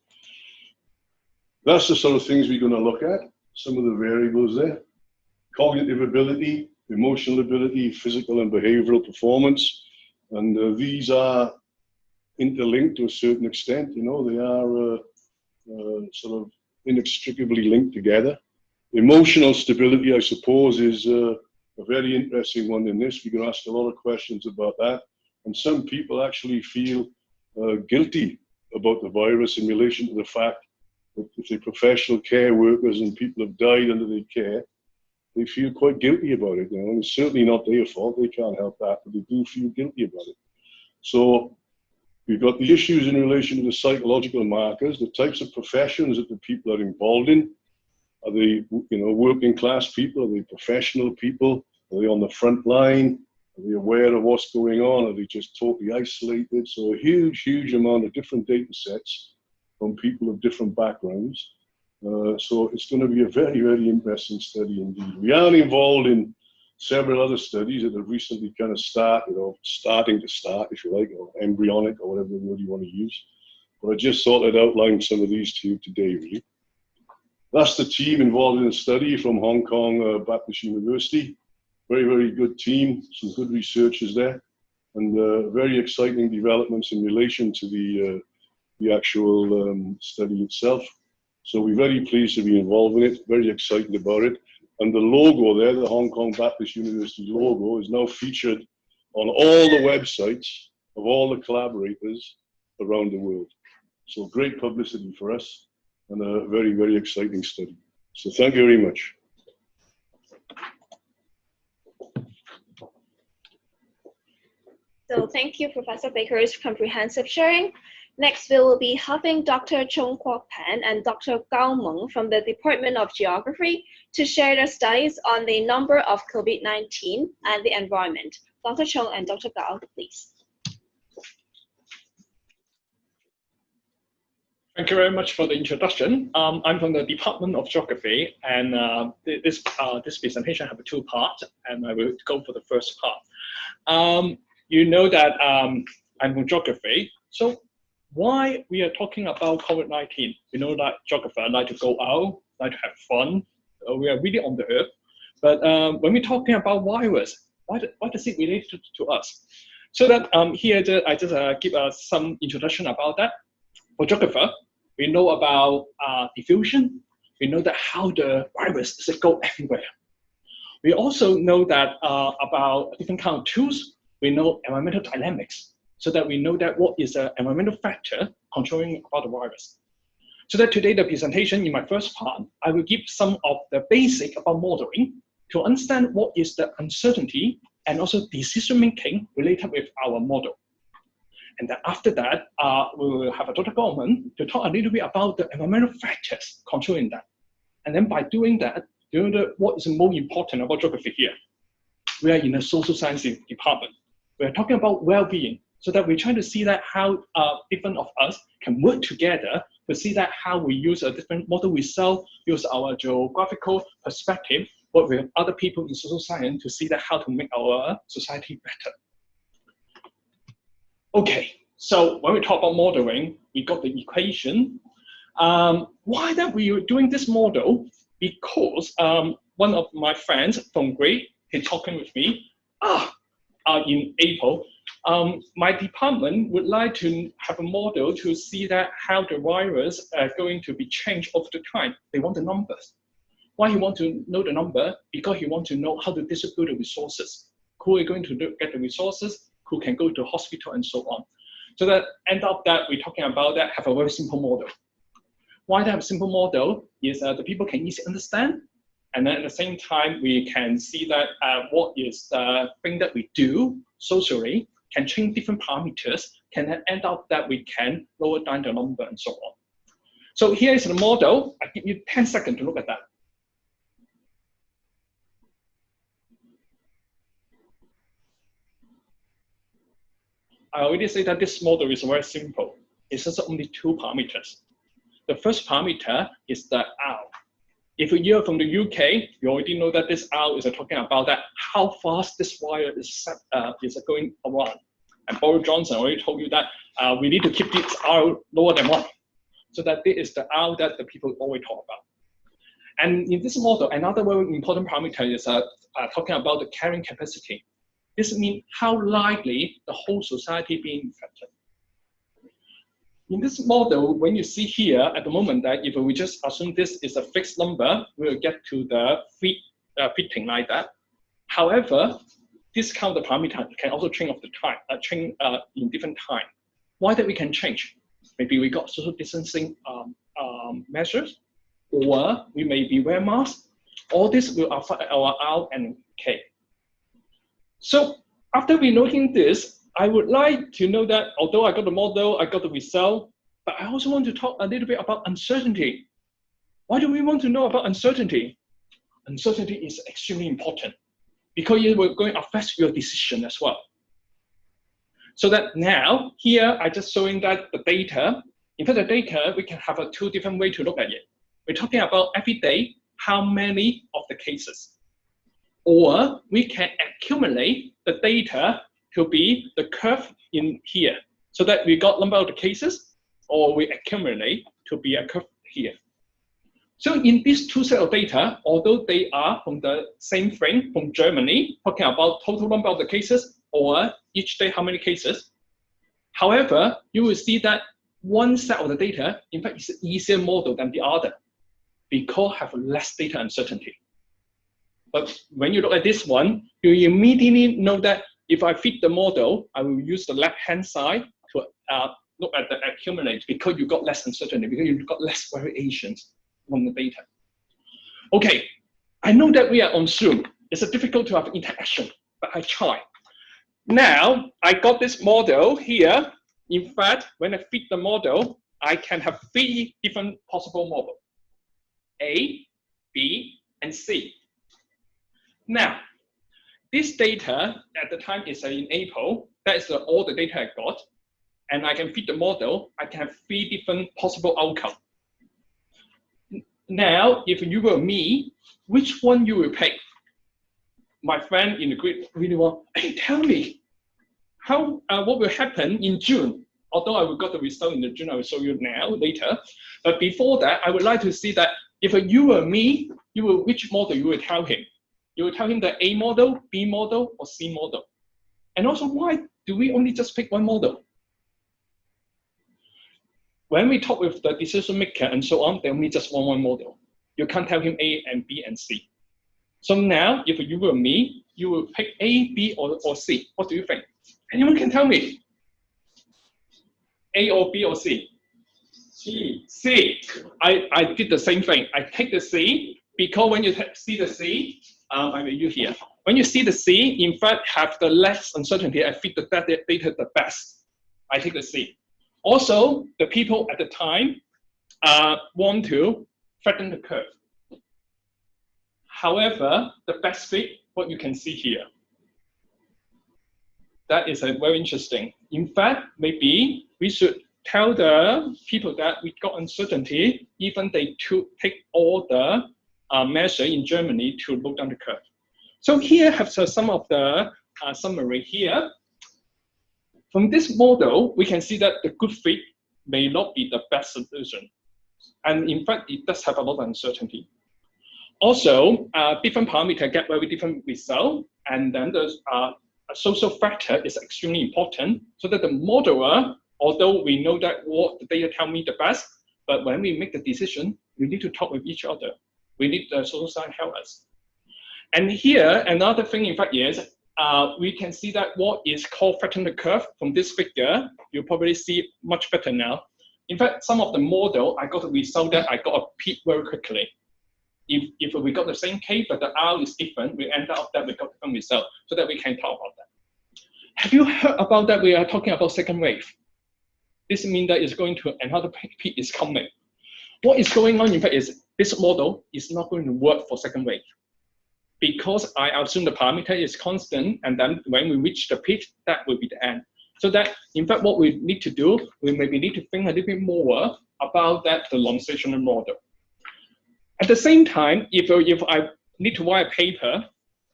Speaker 5: That's the sort of things we're going to look at, some of the variables there. Cognitive ability, emotional ability, physical and behavioral performance. And these are interlinked to a certain extent, you know, they are sort of inextricably linked together. Emotional stability, I suppose, is a very interesting one in this. We can ask a lot of questions about that. And some people actually feel guilty about the virus in relation to the fact that if they're professional care workers and people have died under their care, they feel quite guilty about it, you know, and it's certainly not their fault, they can't help that, but they do feel guilty about it. So we've got the issues in relation to the psychological markers, the types of professions that the people are involved in. Are they, you know, working class people? Are they professional people? Are they on the front line? Are they aware of what's going on? Are they just totally isolated? So a huge, huge amount of different data sets from people of different backgrounds. So it's going to be a very, very interesting study indeed. We are involved in several other studies that have recently kind of started, or starting to start, if you like, or embryonic, or whatever word you want to use. But I just thought I'd outline some of these to you today, really. That's the team involved in the study from Hong Kong Baptist University. Very, very good team, some good researchers there, and very exciting developments in relation to the actual study itself. So we're very pleased to be involved in it, very excited about it. And the logo there, the Hong Kong Baptist University logo, is now featured on all the websites of all the collaborators around the world. So great publicity for us and a very, very exciting study. So thank you very much.
Speaker 1: So thank you, Professor Baker's comprehensive sharing. Next, we will be having Dr. Kwok and Dr. Meng from the Department of Geography to share their studies on the number of COVID-19 and the environment. Dr. Chung and Dr. Gao, please.
Speaker 6: Thank you very much for the introduction. I'm from the Department of Geography, and this presentation has two parts, and I will go for the first part. You know that I'm from Geography, so why we are talking about COVID-19? You know that geographers like to go out, like to have fun. We are really on the earth. But when we're talking about virus, why does it relate to us? So that here I just give some introduction about that. For geographer, we know about diffusion. We know that how the virus is go everywhere. We also know that about different kind of tools. We know environmental dynamics, so that we know that what is the environmental factor controlling about the virus. So that today the presentation in my first part, I will give some of the basic about modeling to understand what is the uncertainty and also decision making related with our model. And then after that, we will have a Dr. Gorman to talk a little bit about the environmental factors controlling that. And then by doing that, you know what is more important about geography here? We are in the social sciences department. We are talking about well-being, so that we're trying to see that how different of us can work together to see that how we use a different model result, use our geographical perspective, work with other people in social science to see that how to make our society better. Okay, so when we talk about modeling, we got the equation. Why that we are doing this model? Because one of my friends from Greece, he's talking with me in April. My department would like to have a model to see that how the virus are going to be changed over the time. They want the numbers. Why he want to know the number? Because he want to know how to distribute the resources. Who are going to get the resources? Who can go to hospital and so on. So that end up that we're talking about that have a very simple model. Why they have a simple model is the people can easily understand. And then at the same time, we can see that what is the thing that we do socially can change different parameters, can then end up that we can lower down the number and so on. So here is the model. I give you 10 seconds to look at that. I already say that this model is very simple. It's just only two parameters. The first parameter is the R. If you're from the UK, you already know that this R is talking about that how fast this wire is going around. And Boris Johnson already told you that we need to keep this R lower than 1. So that this is the R that the people always talk about. And in this model, another very important parameter is talking about the carrying capacity. This means how likely the whole society being infected. In this model, when you see here at the moment that if we just assume this is a fixed number, we'll get to the fitting like that. However, this kind of parameter can also change of the time, change in different time. Why that we can change? Maybe we got social distancing measures, or we maybe wear masks. All this will affect our R and K. So after we noting this, I would like to know that although I got the model, I got the result, but I also want to talk a little bit about uncertainty. Why do we want to know about uncertainty? Uncertainty is extremely important because it will going to affect your decision as well. So that now, here, I just showing that the data. In fact, the data, we can have 2 different ways to look at it. We're talking about every day, how many of the cases. Or we can accumulate the data to be the curve in here, so that we got number of the cases, or we accumulate to be a curve here. So in these 2 sets of data, although they are from the same frame, from Germany, talking about total number of the cases, or each day how many cases, however, you will see that one set of the data, in fact, is an easier model than the other because have less data uncertainty. But when you look at this one, you immediately know that if I fit the model, I will use the left-hand side to look at the accumulate because you got less uncertainty, because you've got less variations from the data. Okay, I know that we are on Zoom. It's difficult to have interaction, but I try. Now, I got this model here. In fact, when I fit the model, I can have 3 different possible models, A, B, and C. Now, this data at the time is in April. That is all the data I got. And I can fit the model. I can have 3 different possible outcomes. Now, if you were me, which one you will pick? My friend in the group really want, hey, tell me, how what will happen in June? Although I will got the result in the June, I will show you now later. But before that, I would like to see that if you were me, which model you would tell him? You would tell him the A model, B model, or C model. And also, why do we only just pick one model? When we talk with the decision maker and so on, they only just want one model. You can't tell him A and B and C. So now, if you were me, you will pick A, B, or C. What do you think? Anyone can tell me? A or B or C? C. C. I did the same thing. I take the C because when you see the C, I will use here. When you see the C, in fact, have the less uncertainty. I fit the data the best. I take the C. Also, the people at the time want to flatten the curve. However, the best fit, what you can see here. That is very interesting. In fact, maybe we should tell the people that we got uncertainty, even they take all the measures in Germany to look down the curve. So here have some of the summary here. From this model, we can see that the good fit may not be the best solution. And in fact, it does have a lot of uncertainty. Also, different parameters get very different results. And then the social factor is extremely important so that the modeler, although we know that what the data tell me the best, but when we make the decision, we need to talk with each other. We need the social science help us. And here, another thing, in fact, is we can see that what is called flatten the curve from this figure, you probably see much better now. In fact, some of the model, I got a result that I got a peak very quickly. If we got the same case, but the R is different, we end up that we got different result, so that we can talk about that. Have you heard about that? We are talking about second wave. This means that it's going to another peak is coming. What is going on, in fact, is this model is not going to work for second wave because I assume the parameter is constant, and then when we reach the peak, that will be the end. So that, in fact, what we need to do, we maybe need to think a little bit more about that, the longitudinal model. At the same time, if I need to write a paper,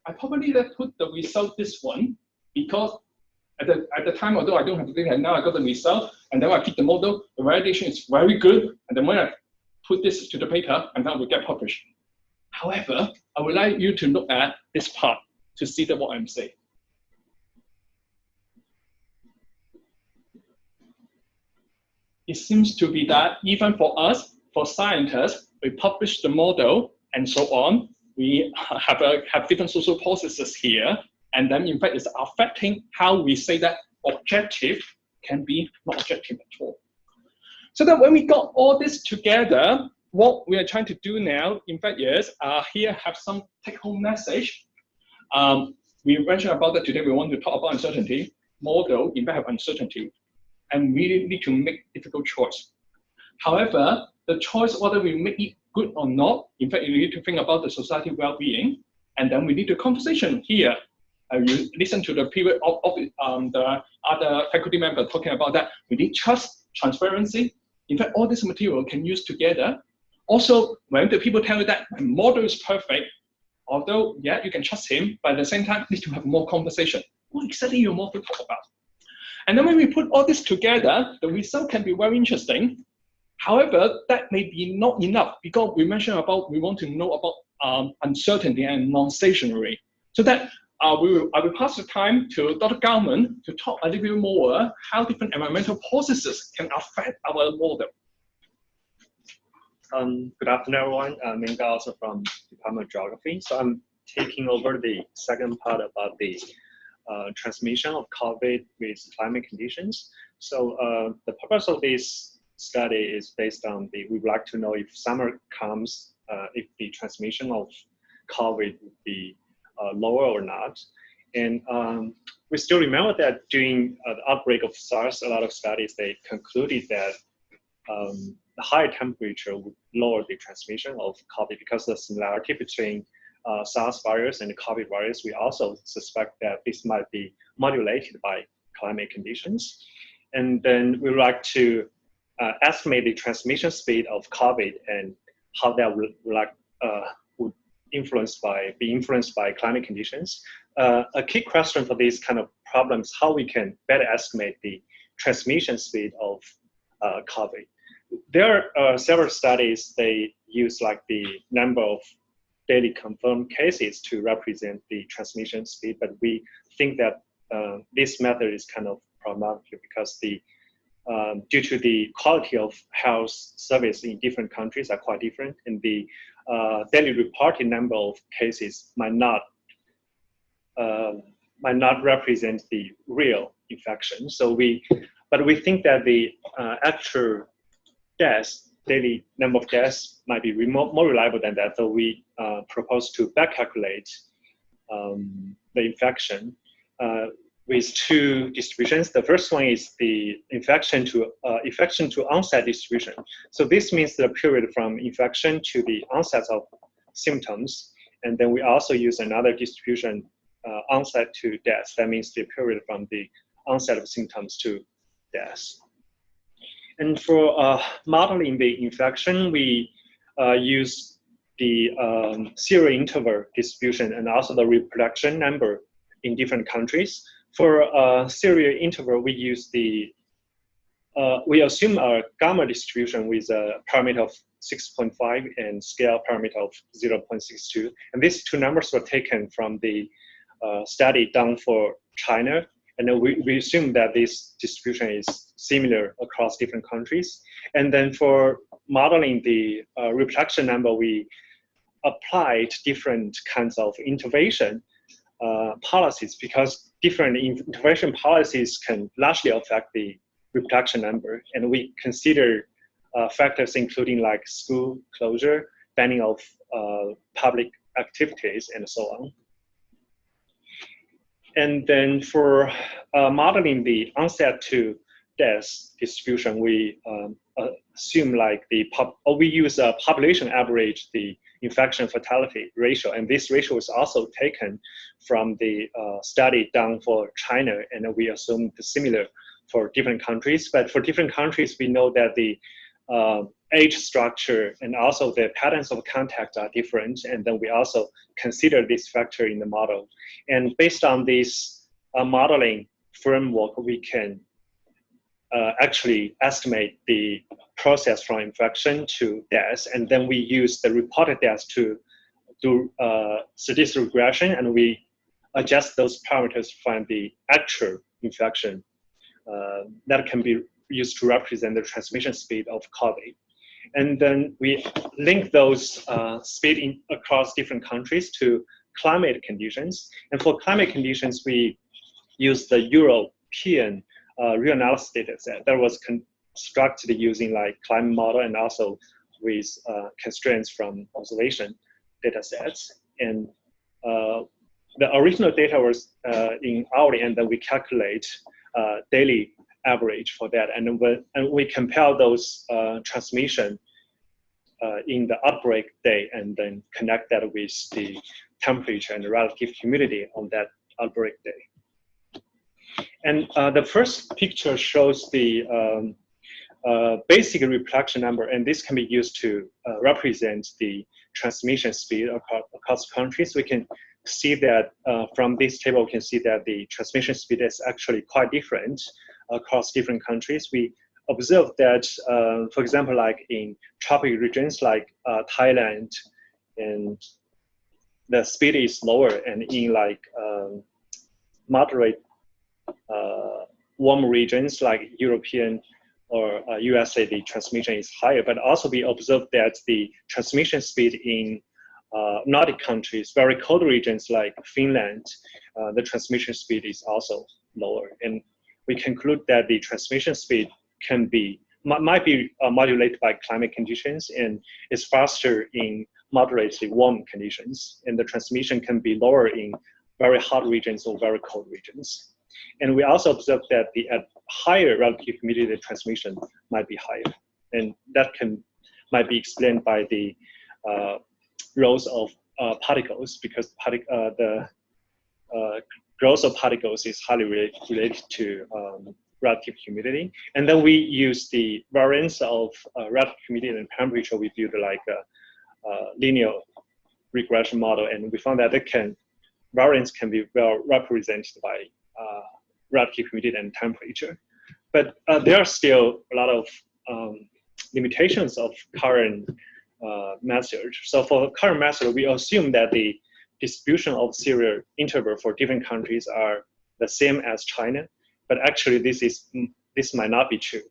Speaker 6: I probably put the result this one because at the time, although I don't have the data, now I got the result, and then I fit the model, the validation is very good, and then when I put this to the paper, and that will get published. However, I would like you to look at this part to see that what I'm saying. It seems to be that even for us, for scientists, we publish the model and so on. We have different social processes here, and then in fact it's affecting how we say that objective can be not objective at all. So that when we got all this together, what we are trying to do now, in fact, is here have some take-home message. We mentioned about that today. We want to talk about uncertainty. Model, in fact, have uncertainty, and we need to make difficult choice. However, the choice whether we make it good or not, in fact, you need to think about the society well-being, and then we need a conversation here. You listen to the period of the other faculty member talking about that. We need trust, transparency. In fact, all this material can use together. Also, when the people tell you that my model is perfect, although, yeah, you can trust him, but at the same time, need to have more conversation. What exactly your model talk about? And then when we put all this together, the result can be very interesting. However, that may be not enough because we mentioned about we want to know about uncertainty and non-stationary. So that I will pass the time to Dr. Gauman to talk a little bit more how different environmental processes can affect our model.
Speaker 7: Good afternoon, everyone. Meng also from Department of Geography. So I'm taking over the second part about the transmission of COVID with climate conditions. So the purpose of this study is based on we'd like to know if summer comes, if the transmission of COVID would be lower or not. And we still remember that during the outbreak of SARS, a lot of studies, they concluded that the higher temperature would lower the transmission of COVID because the similarity between SARS virus and the COVID virus. We also suspect that this might be modulated by climate conditions. And then we would like to estimate the transmission speed of COVID and how that would be influenced by climate conditions. A key question for these kind of problems, how we can better estimate the transmission speed of COVID. There are several studies, they use like the number of daily confirmed cases to represent the transmission speed, but we think that this method is kind of problematic because due to the quality of health service in different countries are quite different, and the daily reported number of cases might not represent the real infection. But we think that the actual daily number of deaths might be more reliable than that. So we propose to back calculate the infection with two distributions. The first one is the infection to onset distribution. So this means the period from infection to the onset of symptoms. And then we also use another distribution, onset to death. That means the period from the onset of symptoms to death. And for modeling the infection, we use the serial interval distribution and also the reproduction number in different countries. For serial interval, we use we assume a gamma distribution with a parameter of 6.5 and scale parameter of 0.62. And these two numbers were taken from the study done for China. And then we assume that this distribution is similar across different countries. And then for modeling the reproduction number, we applied different kinds of intervention policies because different intervention policies can largely affect the reproduction number. And we consider factors including like school closure, banning of public activities, and so on. And then for modeling the onset to death distribution, we assume like we use a population average, the infection fatality ratio, and this ratio is also taken from the study done for China, and we assume the similar for different countries. But for different countries, we know that the age structure and also the patterns of contact are different, and then we also consider this factor in the model. And based on this modeling framework, we can actually estimate the process from infection to death, and then we use the reported deaths to do statistical regression, and we adjust those parameters to find the actual infection that can be used to represent the transmission speed of COVID. And then we link those speed across different countries to climate conditions. And for climate conditions, we use the European real analysis data set that was constructed using like climate model and also with constraints from observation data sets. And the original data was in hourly, and then we calculate daily average for that, and we compare those transmission in the outbreak day, and then connect that with the temperature and the relative humidity on that outbreak day. And the first picture shows the basic reproduction number, and this can be used to represent the transmission speed across countries. We can see that from this table, we can see that the transmission speed is actually quite different across different countries. We observe that, for example, like in tropical regions like Thailand and the speed is lower, and in like moderate warm regions like European or USA, the transmission is higher. But also we observed that the transmission speed in Nordic countries, very cold regions like Finland, the transmission speed is also lower. And we conclude that the transmission speed might be modulated by climate conditions, and is faster in moderately warm conditions. And the transmission can be lower in very hot regions or very cold regions. And we also observed that at higher relative humidity, the transmission might be higher. And that might be explained by the roles of particles, because the growth of particles is highly related to relative humidity. And then we use the variance of relative humidity and temperature. We build like a linear regression model, and we found that variance can be well represented by relative humidity and temperature. But there are still a lot of limitations of current method. So for the current method, we assume that the distribution of serial interval for different countries are the same as China, but actually this might not be true,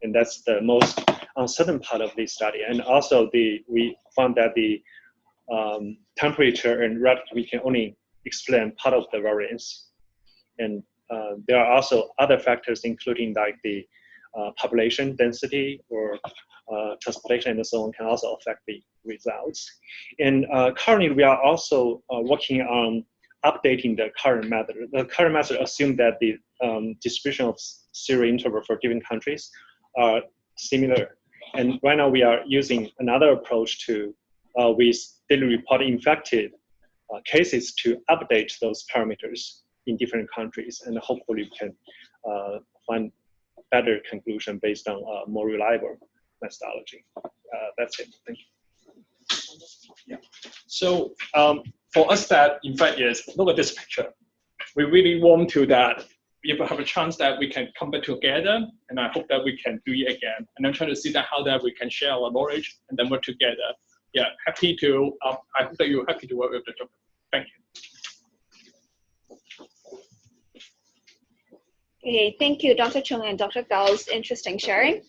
Speaker 7: and that's the most uncertain part of this study. And also we found that the temperature and relativity can only explain part of the variance, and there are also other factors, including like the population density or transportation and so on, can also affect the results. And currently we are also working on updating the current method. The current method assumes that the distribution of serial interval for different countries are similar. And right now we are using another approach to, with daily report infected cases, to update those parameters in different countries, and hopefully we can find better conclusion based on a more reliable methodology. That's it. Thank you.
Speaker 6: Yeah. So for us, that in fact is, look at this picture. We really want to that if we have a chance that we can come back together, and I hope that we can do it again. And I'm trying to see that how that we can share our knowledge and then work together. Yeah, happy to. I hope that you're happy to work with the topic. Thank you.
Speaker 1: Okay, thank you, Dr. Chung and Dr. Gao's interesting sharing.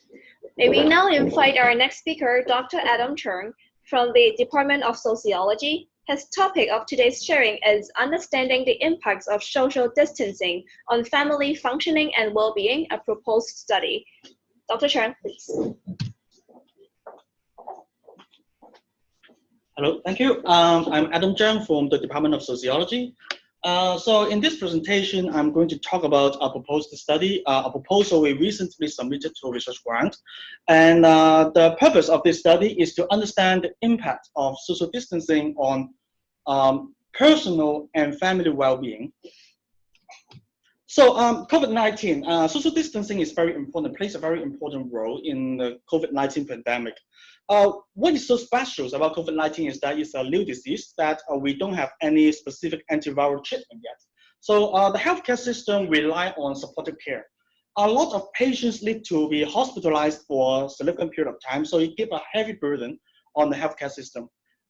Speaker 1: May we now invite our next speaker, Dr. Adam Chung from the Department of Sociology. His topic of today's sharing is Understanding the Impacts of Social Distancing on Family Functioning and Well-being, a Proposed Study. Dr. Chung, please.
Speaker 8: Hello, thank you. I'm Adam Chung from the Department of Sociology. So in this presentation, I'm going to talk about a proposed study, a proposal we recently submitted to a research grant. And the purpose of this study is to understand the impact of social distancing on personal and family well-being. So COVID-19, social distancing is very important, plays a very important role in the COVID-19 pandemic. What is so special about COVID-19 is that it's a new disease that we don't have any specific antiviral treatment yet. So the healthcare system rely on supportive care. A lot of patients need to be hospitalized for a significant period of time, so it gives a heavy burden on the healthcare system.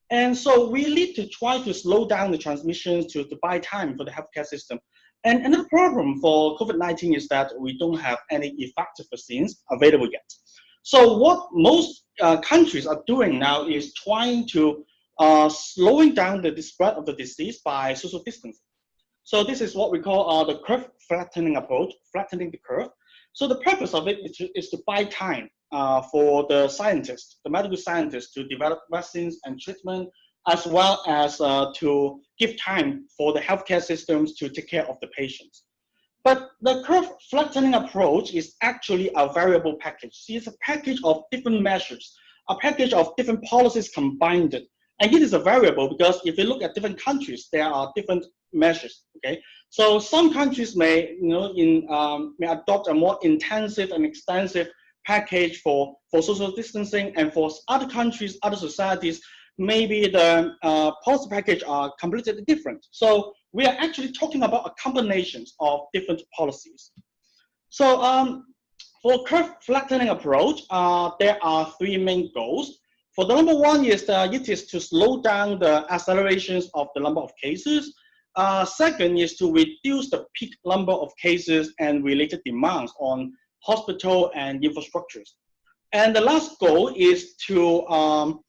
Speaker 8: And so we need to try to slow down the transmissions to buy time for the healthcare system. And another problem for COVID-19 is that we don't have any effective vaccines available yet. So what most countries are doing now is trying to slowing down the spread of the disease by social distancing. So this is what we call the curve flattening approach, flattening the curve. So the purpose of it is to buy time for the scientists, the medical scientists, to develop vaccines and treatment, as well as to give time for the healthcare systems to take care of the patients. But the curve flattening approach is actually a variable package. See, it's a package of different measures, a package of different policies combined. And it is a variable because if you look at different countries, there are different measures. Okay, so some countries may, may adopt a more intensive and extensive package for social distancing, and for other countries, other societies, maybe the policy package are completely different. So we are actually talking about a combination of different policies. So for curve flattening approach, there are three main goals. For the number one is that it is to slow down the accelerations of the number of cases. Second is to reduce the peak number of cases and related demands on hospital and infrastructures. And the last goal is to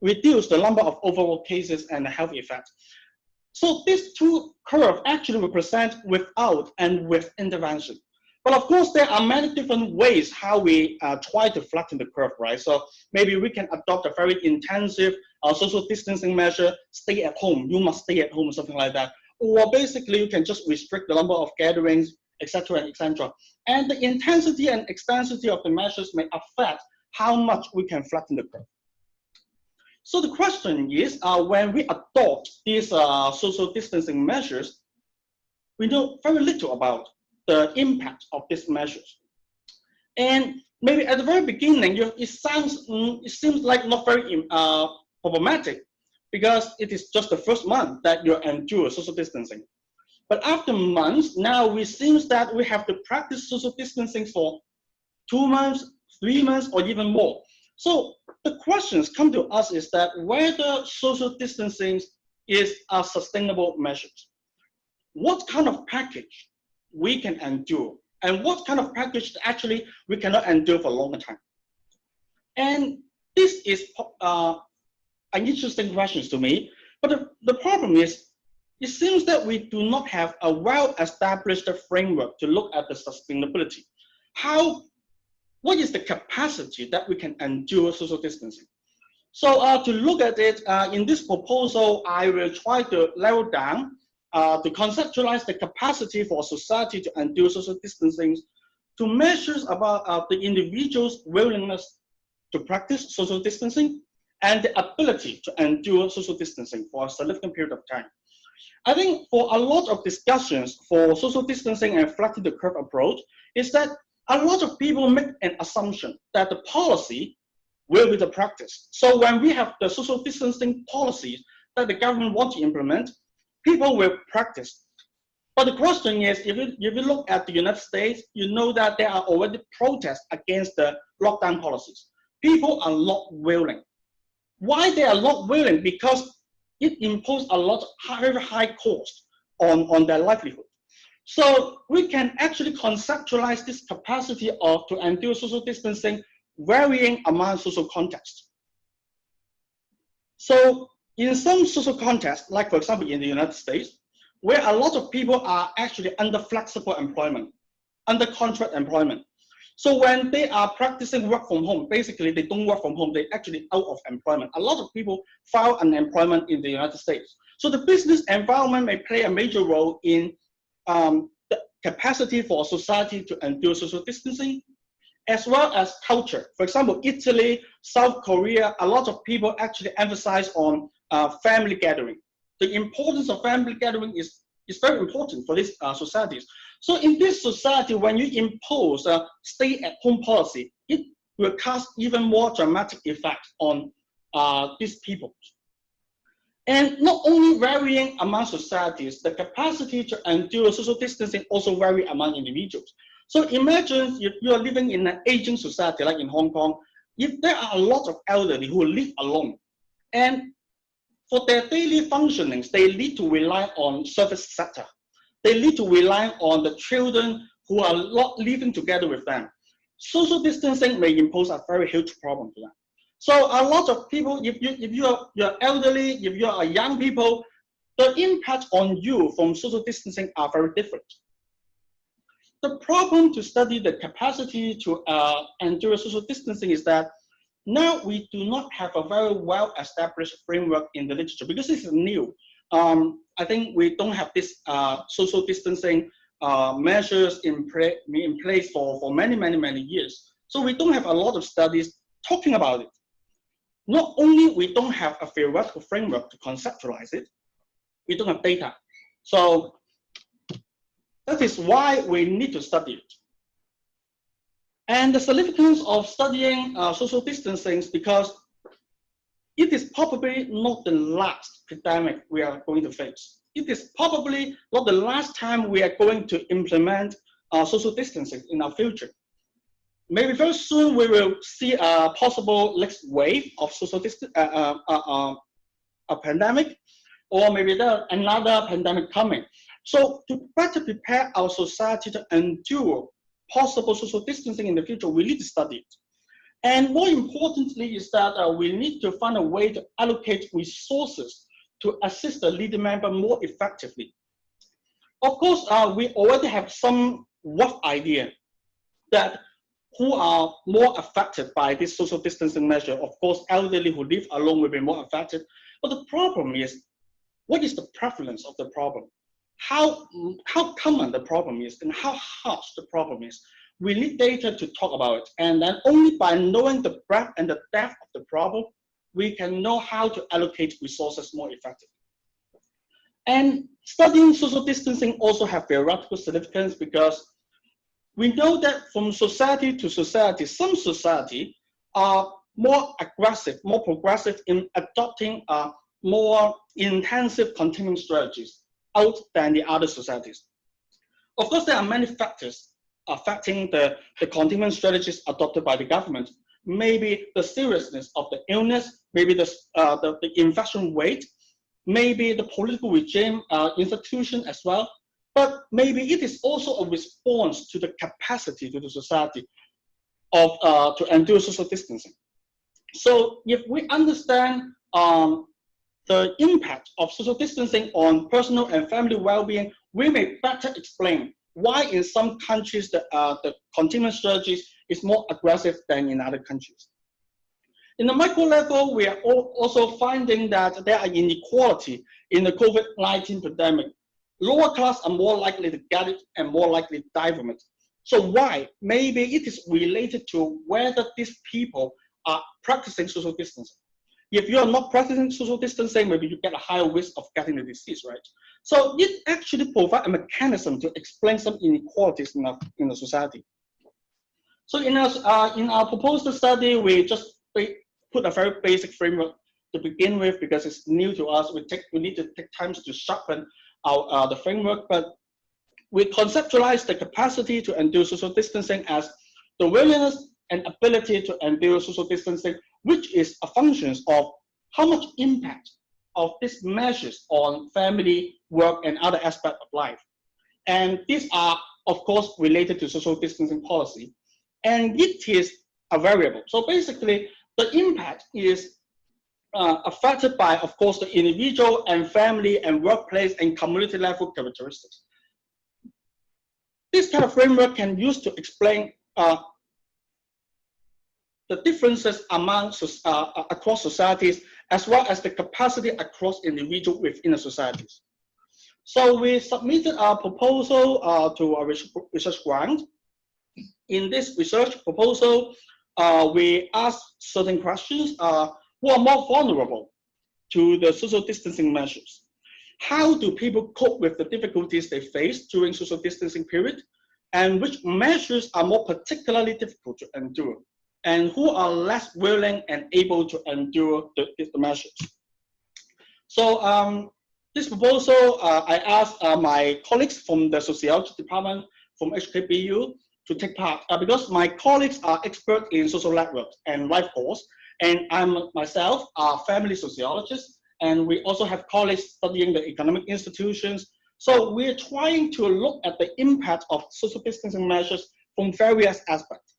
Speaker 8: reduce the number of overall cases and the health effects. So these two curves actually represent without and with intervention. But of course, there are many different ways how we try to flatten the curve, right? So maybe we can adopt a very intensive social distancing measure, stay at home, you must stay at home, or something like that. Or basically, you can just restrict the number of gatherings, etc., etc. And the intensity and extensity of the measures may affect how much we can flatten the curve. So the question is, when we adopt these social distancing measures, we know very little about the impact of these measures. And maybe at the very beginning, it seems like not very problematic, because it is just the first month that you endure social distancing. But after months, now it seems that we have to practice social distancing for 2 months, 3 months, or even more. So the questions come to us is that whether social distancing is a sustainable measure. What kind of package we can endure, and what kind of package actually we cannot endure for a longer time. And this is an interesting question to me, but the problem is, it seems that we do not have a well-established framework to look at the sustainability. What is the capacity that we can endure social distancing? So to look at it, in this proposal, I will try to narrow down to conceptualize the capacity for society to endure social distancing, to measures about the individual's willingness to practice social distancing and the ability to endure social distancing for a significant period of time. I think for a lot of discussions for social distancing and flatten the curve approach is that a lot of people make an assumption that the policy will be the practice. So when we have the social distancing policies that the government wants to implement, people will practice. But the question is, if you look at the United States, you know that there are already protests against the lockdown policies. People are not willing. Why they are not willing? Because it imposes a lot of very high cost on their livelihood. So we can actually conceptualize this capacity to endure social distancing varying among social contexts. So in some social contexts, like for example in the United States, where a lot of people are actually under flexible employment, under contract employment. So when they are practicing work from home, basically they don't work from home, they're actually out of employment. A lot of people file unemployment in the United States. So the business environment may play a major role in the capacity for society to endure social distancing, as well as culture. For example, Italy, South Korea, a lot of people actually emphasize on family gathering. The importance of family gathering is very important for these societies. So in this society, when you impose a stay-at-home policy, it will cast even more dramatic effect on these people. And not only varying among societies, the capacity to endure social distancing also vary among individuals. So imagine if you are living in an aging society like in Hong Kong, if there are a lot of elderly who live alone, and for their daily functionings, they need to rely on service sector. They need to rely on the children who are not living together with them. Social distancing may impose a very huge problem to them. So a lot of people, if you're elderly, if you are young people, the impact on you from social distancing are very different. The problem to study the capacity to endure social distancing is that now we do not have a very well-established framework in the literature because this is new. I think we don't have this social distancing measures in place for many years. So we don't have a lot of studies talking about it. Not only we don't have a theoretical framework to conceptualize it, we don't have data. So that is why we need to study it. And the significance of studying social distancing is because it is probably not the last pandemic we are going to face. It is probably not the last time we are going to implement social distancing in our future. maybe very soon we will see a possible next wave of social distance, a pandemic, or maybe there's another pandemic coming. So to better prepare our society to endure possible social distancing in the future, we need to study it. And more importantly is that we need to find a way to allocate resources to assist the leading member more effectively. Of course, we already have some rough idea that who are more affected by this social distancing measure. Of course, elderly who live alone will be more affected. But the problem is, what is the prevalence of the problem? How common the problem is and how harsh the problem is. We need data to talk about it. And then only by knowing the breadth and the depth of the problem, we can know how to allocate resources more effectively. And studying social distancing also have theoretical significance because we know that from society to society, some society are more aggressive, more progressive in adopting more intensive containment strategies out than the other societies. Of course, there are many factors affecting the containment strategies adopted by the government. Maybe the seriousness of the illness, maybe the infection rate, maybe the political regime, institution as well. But maybe it is also a response to the capacity to the society of to endure social distancing. So if we understand the impact of social distancing on personal and family well-being, we may better explain why in some countries the containment strategies is more aggressive than in other countries. In the micro level, we are also finding that there are inequality in the COVID-19 pandemic. Lower class are more likely to get it and more likely to die from it. So why? Maybe it is related to whether these people are practicing social distancing. If you are not practicing social distancing, maybe you get a higher risk of getting the disease, right? So it actually provides a mechanism to explain some inequalities in the society. So in our proposed study, we just put a very basic framework to begin with because it's new to us. We need to take time to sharpen the framework, but we conceptualize the capacity to endure social distancing as the willingness and ability to endure social distancing, which is a function of how much impact of these measures on family, work, and other aspects of life. And these are, of course, related to social distancing policy. And it is a variable. So basically, the impact is affected by, of course, the individual and family and workplace and community level characteristics. This kind of framework can be used to explain the differences among across societies, as well as the capacity across individuals within the societies. So we submitted our proposal to a research grant. In this research proposal, we asked certain questions. Who are more vulnerable to the social distancing measures? How do people cope with the difficulties they face during social distancing period? And which measures are more particularly difficult to endure? And who are less willing and able to endure the measures? So this proposal, I asked my colleagues from the sociology department from HKBU to take part because my colleagues are experts in social networks and life course, and I'm myself a family sociologist, and we also have colleagues studying the economic institutions. So we're trying to look at the impact of social distancing measures from various aspects.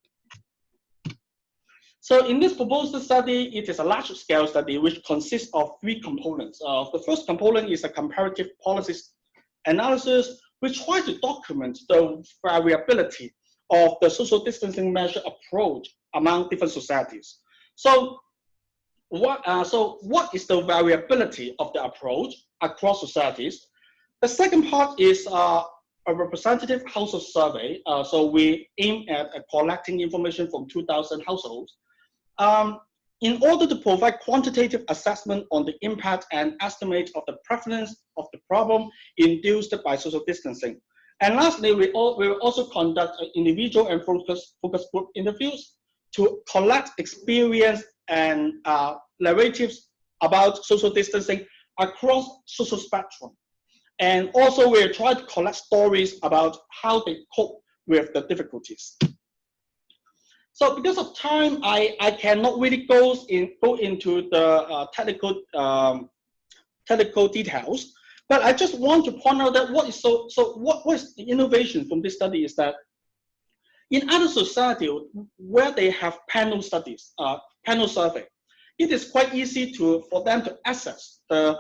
Speaker 8: So in this proposed study, it is a large-scale study which consists of 3 components. The first component is a comparative policies analysis, which tries to document the variability of the social distancing measure approach among different societies. So what is the variability of the approach across societies? The second part is a representative household survey. So we aim at collecting information from 2,000 households in order to provide quantitative assessment on the impact and estimate of the prevalence of the problem induced by social distancing. And lastly, we will also conduct individual and focus group interviews to collect experience and narratives about social distancing across social spectrum. And also we'll try to collect stories about how they cope with the difficulties. So because of time, I cannot really go into the technical details. But I just want to point out that what is the innovation from this study is that in other societies where they have panel studies, panel survey, it is quite easy for them to assess the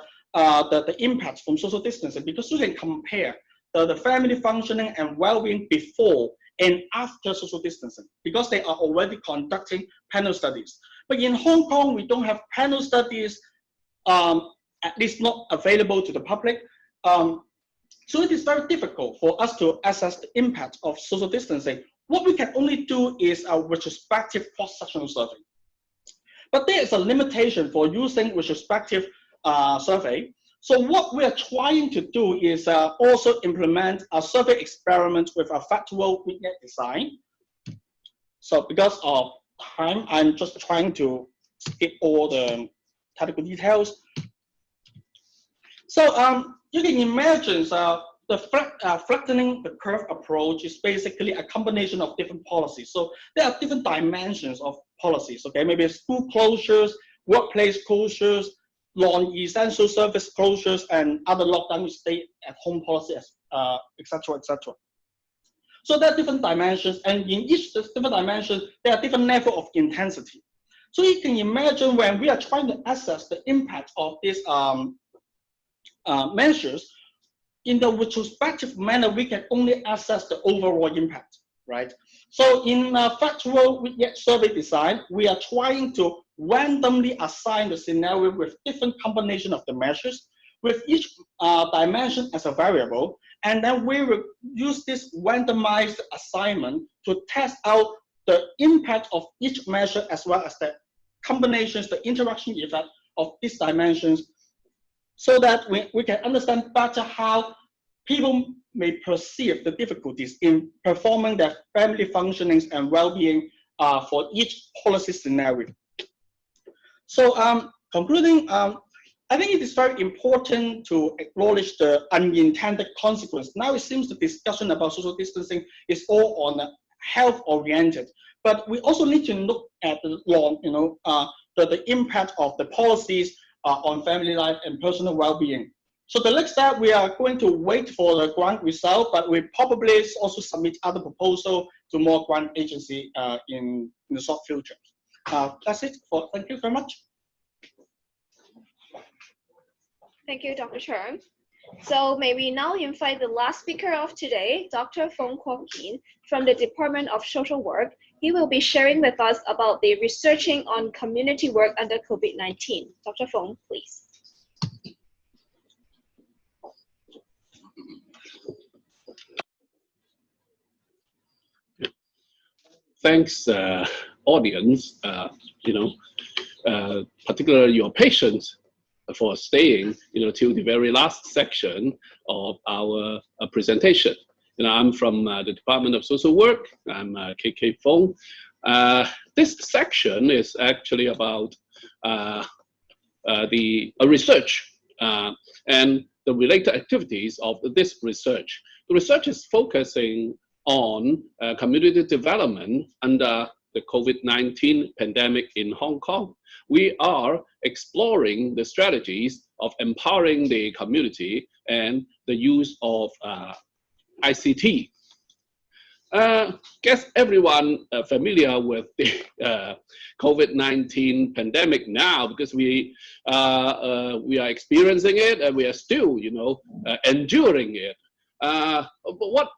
Speaker 8: impact from social distancing, because you can compare the family functioning and well-being before and after social distancing, because they are already conducting panel studies. But in Hong Kong, we don't have panel studies, at least not available to the public. So it is very difficult for us to assess the impact of social distancing. What we can only do is a retrospective cross-sectional survey. But there is a limitation for using retrospective survey. So what we are trying to do is also implement a survey experiment with a factual vignette design. So because of time, I'm just trying to skip all the technical details. So you can imagine the flattening the curve approach is basically a combination of different policies. So there are different dimensions of policies. Okay, maybe school closures, workplace closures, non-essential service closures, and other lockdown stay-at-home policies, etc., etc. So there are different dimensions, and in each different dimension, there are different level of intensity. So you can imagine when we are trying to assess the impact of these measures, in the retrospective manner, we can only assess the overall impact, right? So in factual survey design, we are trying to randomly assign the scenario with different combination of the measures, with each dimension as a variable, and then we will use this randomized assignment to test out the impact of each measure as well as the combinations, the interaction effect of these dimensions, so that we can understand better how people may perceive the difficulties in performing their family functionings and well-being for each policy scenario. So concluding, I think it is very important to acknowledge the unintended consequence. Now it seems the discussion about social distancing is all on health-oriented, but we also need to look at the long, the impact of the policies on family life and personal well-being. So the next step, we are going to wait for the grant result, but we probably also submit other proposal to more grant agency in the short future. That's it. Thank you very much.
Speaker 1: Thank you, Dr. Chen. So may we now invite the last speaker of today, Dr. Kwok from the Department of Social Work. He will be sharing with us about the researching on community work under COVID-19. Dr. Fong, please.
Speaker 9: Thanks, audience, particularly your patience for staying, till the very last section of our presentation. I'm from the Department of Social Work. I'm KK Fong. This section is actually about the research and the related activities of this research. The research is focusing on community development under the COVID-19 pandemic in Hong Kong. We are exploring the strategies of empowering the community and the use of ICT. Guess everyone familiar with the COVID-19 pandemic now, because we are experiencing it and we are still, enduring it. But what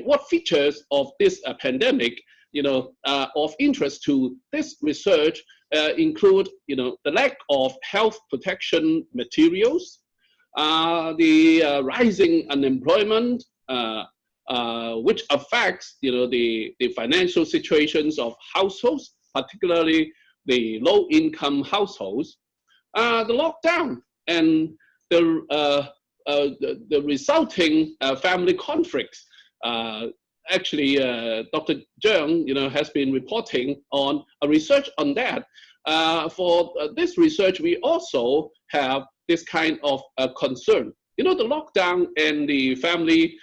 Speaker 9: what features of this pandemic, of interest to this research include, the lack of health protection materials, the rising unemployment, which affects, the financial situations of households, particularly the low-income households, the lockdown, and the resulting family conflicts. Actually, Dr. Zhang, has been reporting on a research on that. For this research, we also have this kind of concern. The lockdown and the family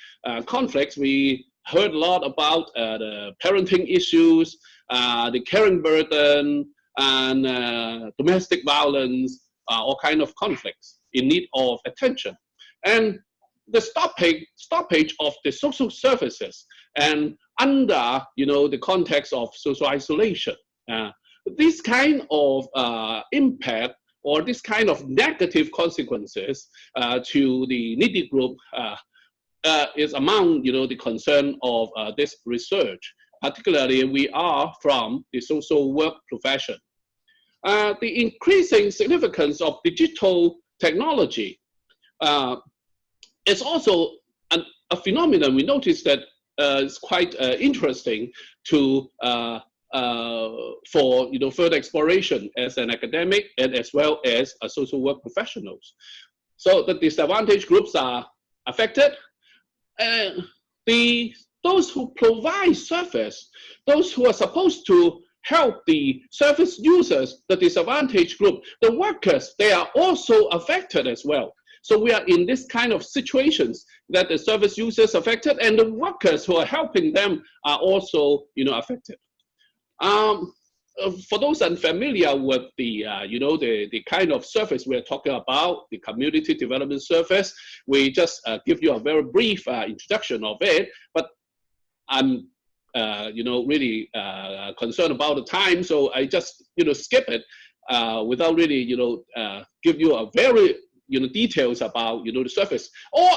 Speaker 9: conflicts, we heard a lot about the parenting issues, the caring burden, and domestic violence, all kind of conflicts in need of attention. And the stoppage of the social services and under, the context of social isolation. This kind of impact or this kind of negative consequences to the needy group is among, the concern of this research. Particularly, we are from the social work profession. The increasing significance of digital technology is also a phenomenon we noticed that is quite interesting to for further exploration as an academic and as well as a social work professionals. So the disadvantaged groups are affected. Those who provide service, those who are supposed to help the service users, the disadvantaged group, the workers, they are also affected as well. So we are in this kind of situations that the service users are affected and the workers who are helping them are also, affected. For those unfamiliar with the, the kind of service we're talking about, the community development service, we just give you a very brief introduction of it, but I'm, really concerned about the time, so I just, skip it without really, give you a very, details about, the service. Or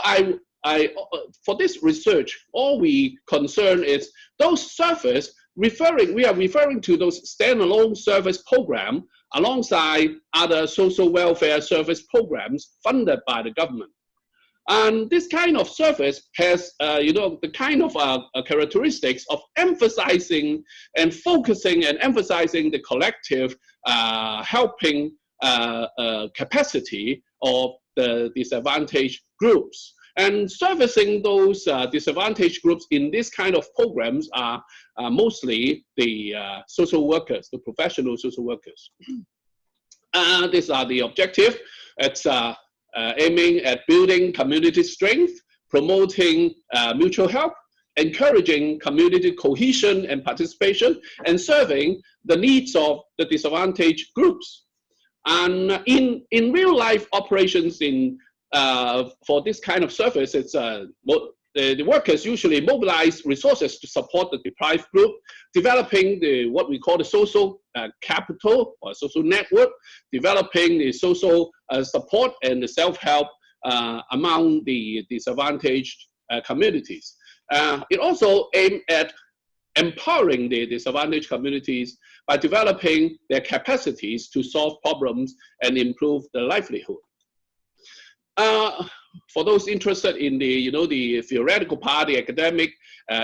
Speaker 9: for this research, all we concern is those service we are referring to those standalone service program alongside other social welfare service programs funded by the government. And this kind of service has, the kind of characteristics of emphasizing and focusing and emphasizing the collective helping capacity of the disadvantaged groups. And servicing those disadvantaged groups in this kind of programs are mostly the social workers, the professional social workers. These are the objective. It's aiming at building community strength, promoting mutual help, encouraging community cohesion and participation, and serving the needs of the disadvantaged groups. And in real life operations for this kind of service, it's the workers usually mobilize resources to support the deprived group, developing what we call the social capital or social network, developing the social support and the self-help among the disadvantaged communities. It also aims at empowering the disadvantaged communities by developing their capacities to solve problems and improve their livelihood. For those interested in the, the theoretical part, the academic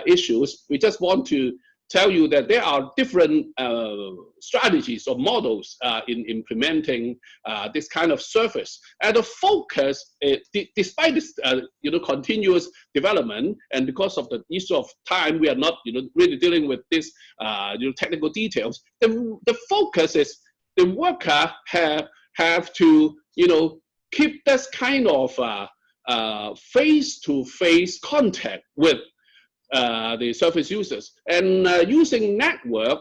Speaker 9: issues, we just want to tell you that there are different strategies or models in implementing this kind of service. And the focus, despite this, continuous development, and because of the issue of time, we are not, really dealing with this, technical details. The focus is the worker have to, keep this kind of face-to-face contact with the service users, and using network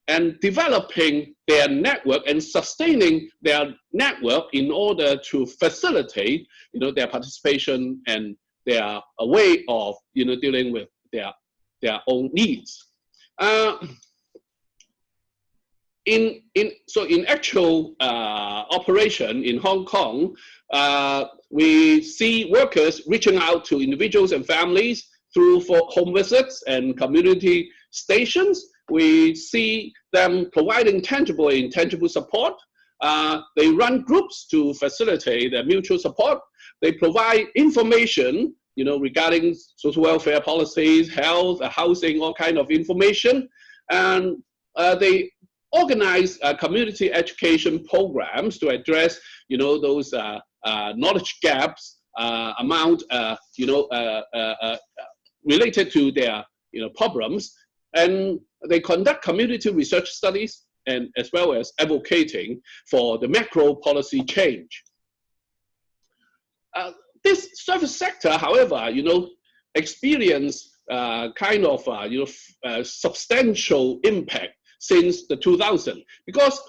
Speaker 9: and developing their network and sustaining their network in order to facilitate, their participation and their way of, dealing with their own needs. So in actual operation in Hong Kong, we see workers reaching out to individuals and families through home visits and community stations. We see them providing tangible and intangible support. They run groups to facilitate their mutual support. They provide information, regarding social welfare policies, health, housing, all kind of information. And they organize community education programs to address, those knowledge gaps related to their, problems. And they conduct community research studies and as well as advocating for the macro policy change. This service sector, however, experience kind of substantial impact since the 2000s, because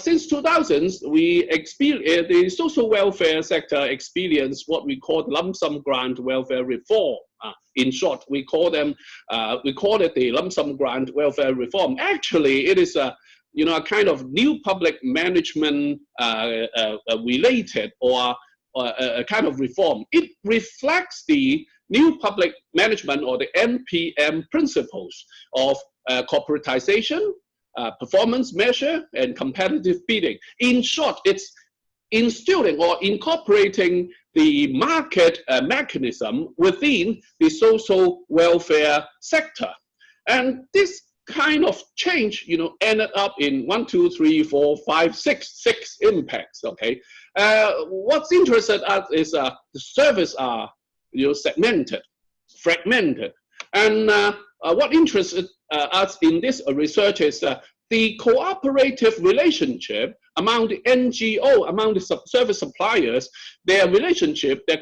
Speaker 9: since 2000s, the social welfare sector experienced what we call lump sum grant welfare reform. In short, we call it the lump sum grant welfare reform. Actually, it is a kind of new public management related or a kind of reform. It reflects the new public management or the NPM principles of corporatization, performance measure, and competitive bidding. In short, it's instilling or incorporating the market mechanism within the social welfare sector. And this kind of change, ended up in 1, 2, 3, 4, 5, 6 impacts. Okay, what's interested us is the services are segmented, fragmented, and what interested us in this research is the cooperative relationship among the NGO, among the service suppliers. Their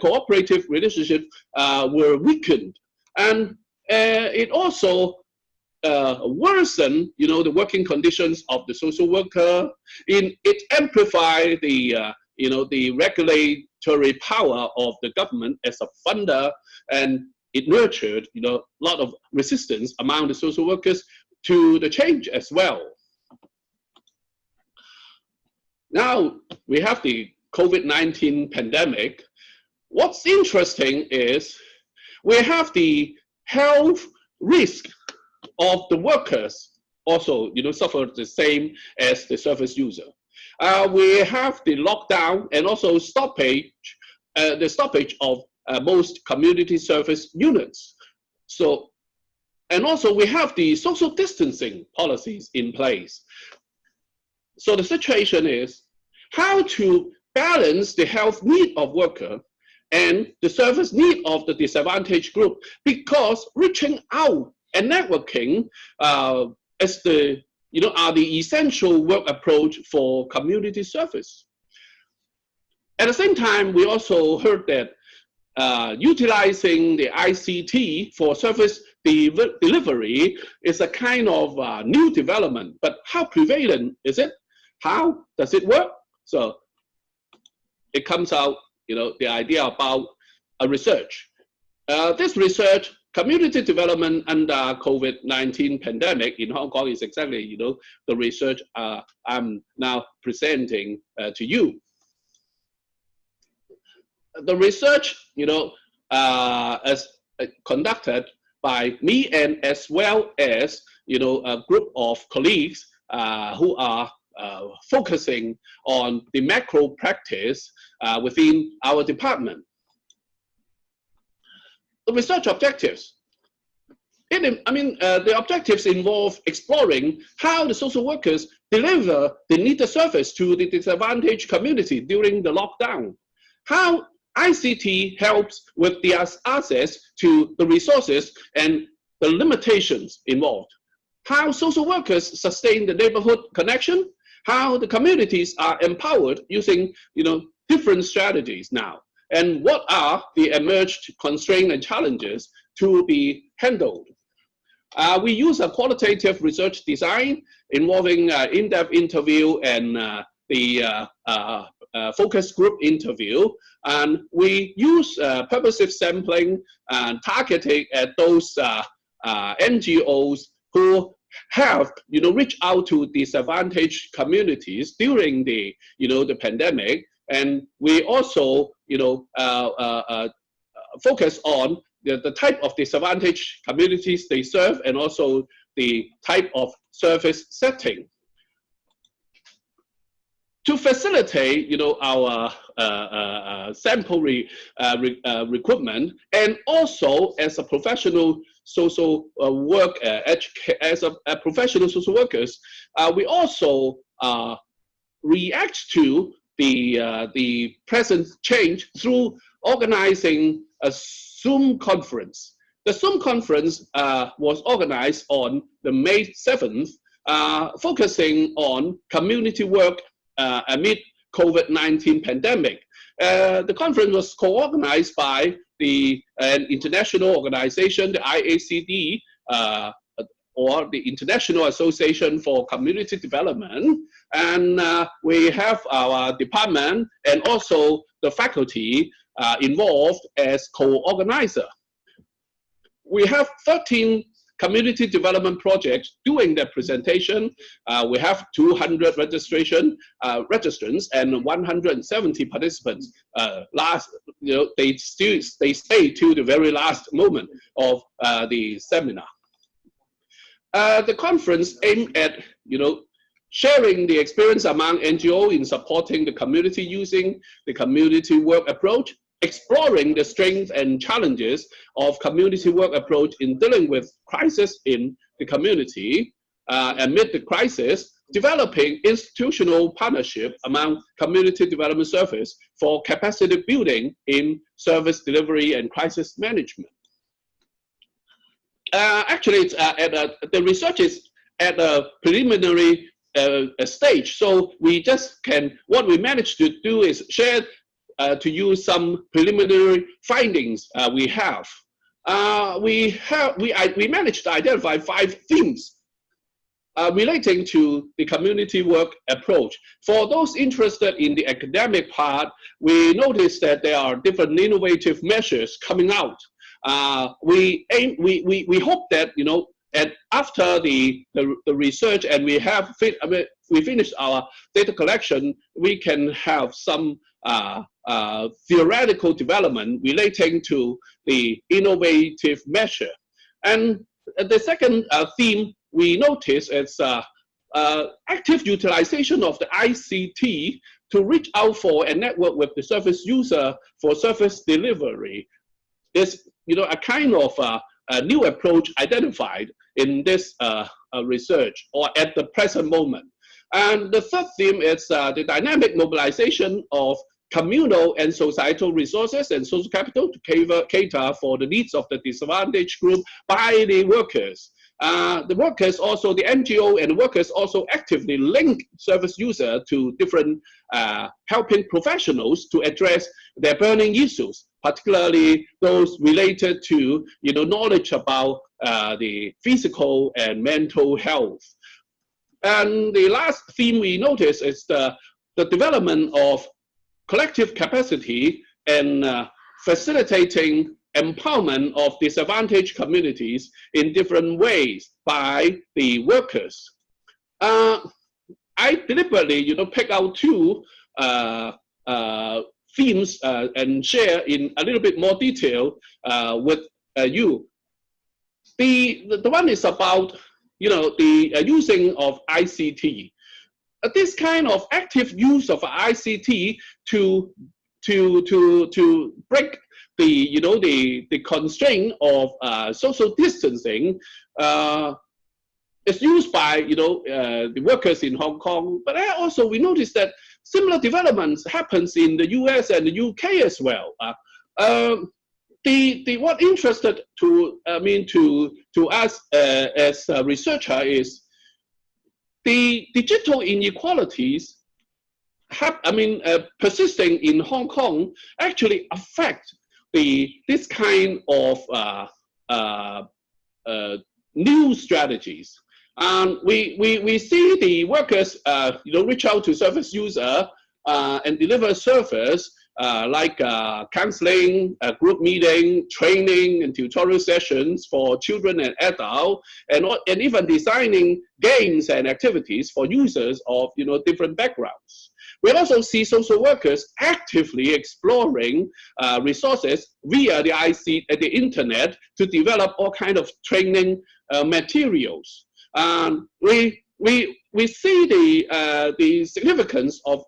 Speaker 9: cooperative relationship were weakened, and it also worsen, the working conditions of the social worker. It amplified the regulatory power of the government as a funder, and it nurtured, a lot of resistance among the social workers to the change as well. Now we have the COVID-19 pandemic. What's interesting is we have the health risk of the workers also, suffer the same as the service user. We have the lockdown and also the stoppage of most community service units. So, and also we have the social distancing policies in place. So the situation is how to balance the health need of worker and the service need of the disadvantaged group, because reaching out and networking as are the essential work approach for community service. At the same time, we also heard that utilizing the ICT for service delivery is a kind of new development, but how prevalent is it? How does it work? So it comes out, the idea about a research. This research, community development under COVID-19 pandemic in Hong Kong, is exactly, the research I'm now presenting to you. The research, is conducted by me, and as well as, a group of colleagues who are focusing on the macro practice within our department. The research objectives. The objectives involve exploring how the social workers deliver the needed service to the disadvantaged community during the lockdown. How ICT helps with the access to the resources and the limitations involved. How social workers sustain the neighborhood connection. How the communities are empowered using, different strategies now. And what are the emerged constraints and challenges to be handled? We use a qualitative research design involving in-depth interview and the focus group interview. And we use purposive sampling and targeting at those NGOs who have, reached out to disadvantaged communities during the, the pandemic. And we also, focus on the type of disadvantaged communities they serve, and also the type of service setting. To facilitate, our sample recruitment, and also as a professional social work, as a professional social workers, we also react to the present change through organizing a Zoom conference. The Zoom conference was organized on the May 7th, focusing on community work amid COVID-19 pandemic. The conference was co-organized by an international organization, the IACD, or the International Association for Community Development. And we have our department and also the faculty involved as co-organizer. We have 13 community development projects doing their presentation. We have 200 registrants and 170 participants. They stay to the very last moment of the seminar. The conference aimed at, sharing the experience among NGO in supporting the community using the community work approach, exploring the strengths and challenges of community work approach in dealing with crisis in the community. Amid the crisis, developing institutional partnership among community development service for capacity building in service delivery and crisis management. Actually, it's the research is at a preliminary stage, so what we managed to do is share to you some preliminary findings we have. We managed to identify 5 themes relating to the community work approach. For those interested in the academic part, we noticed that there are different innovative measures coming out. We hope that and after the research and we finished our data collection, we can have some theoretical development relating to the innovative measure. And the second theme we notice is active utilization of the ICT to reach out for and network with the service user for service delivery. Is a kind of a new approach identified in this research or at the present moment. And the third theme is the dynamic mobilization of communal and societal resources and social capital to cater for the needs of the disadvantaged group by the workers. The workers also, the NGO and workers also actively link service user to different helping professionals to address their burning issues, particularly those related to knowledge about the physical and mental health. And the last theme we notice is the development of collective capacity and facilitating empowerment of disadvantaged communities in different ways by the workers. I deliberately, pick out 2 themes and share in a little bit more detail with you. The one is about, the using of ICT. This kind of active use of ICT to break the constraint of social distancing is used by the workers in Hong Kong, but also we noticed that similar developments happens in the US and the UK as well. What interested to us as a researcher is the digital inequalities persisting in Hong Kong actually affect this kind of new strategies. And we see the workers reach out to service user and deliver service like counseling, group meeting, training, and tutorial sessions for children and adults, and even designing games and activities for users of different backgrounds. We also see social workers actively exploring resources via the internet to develop all kinds of training materials. We see the significance of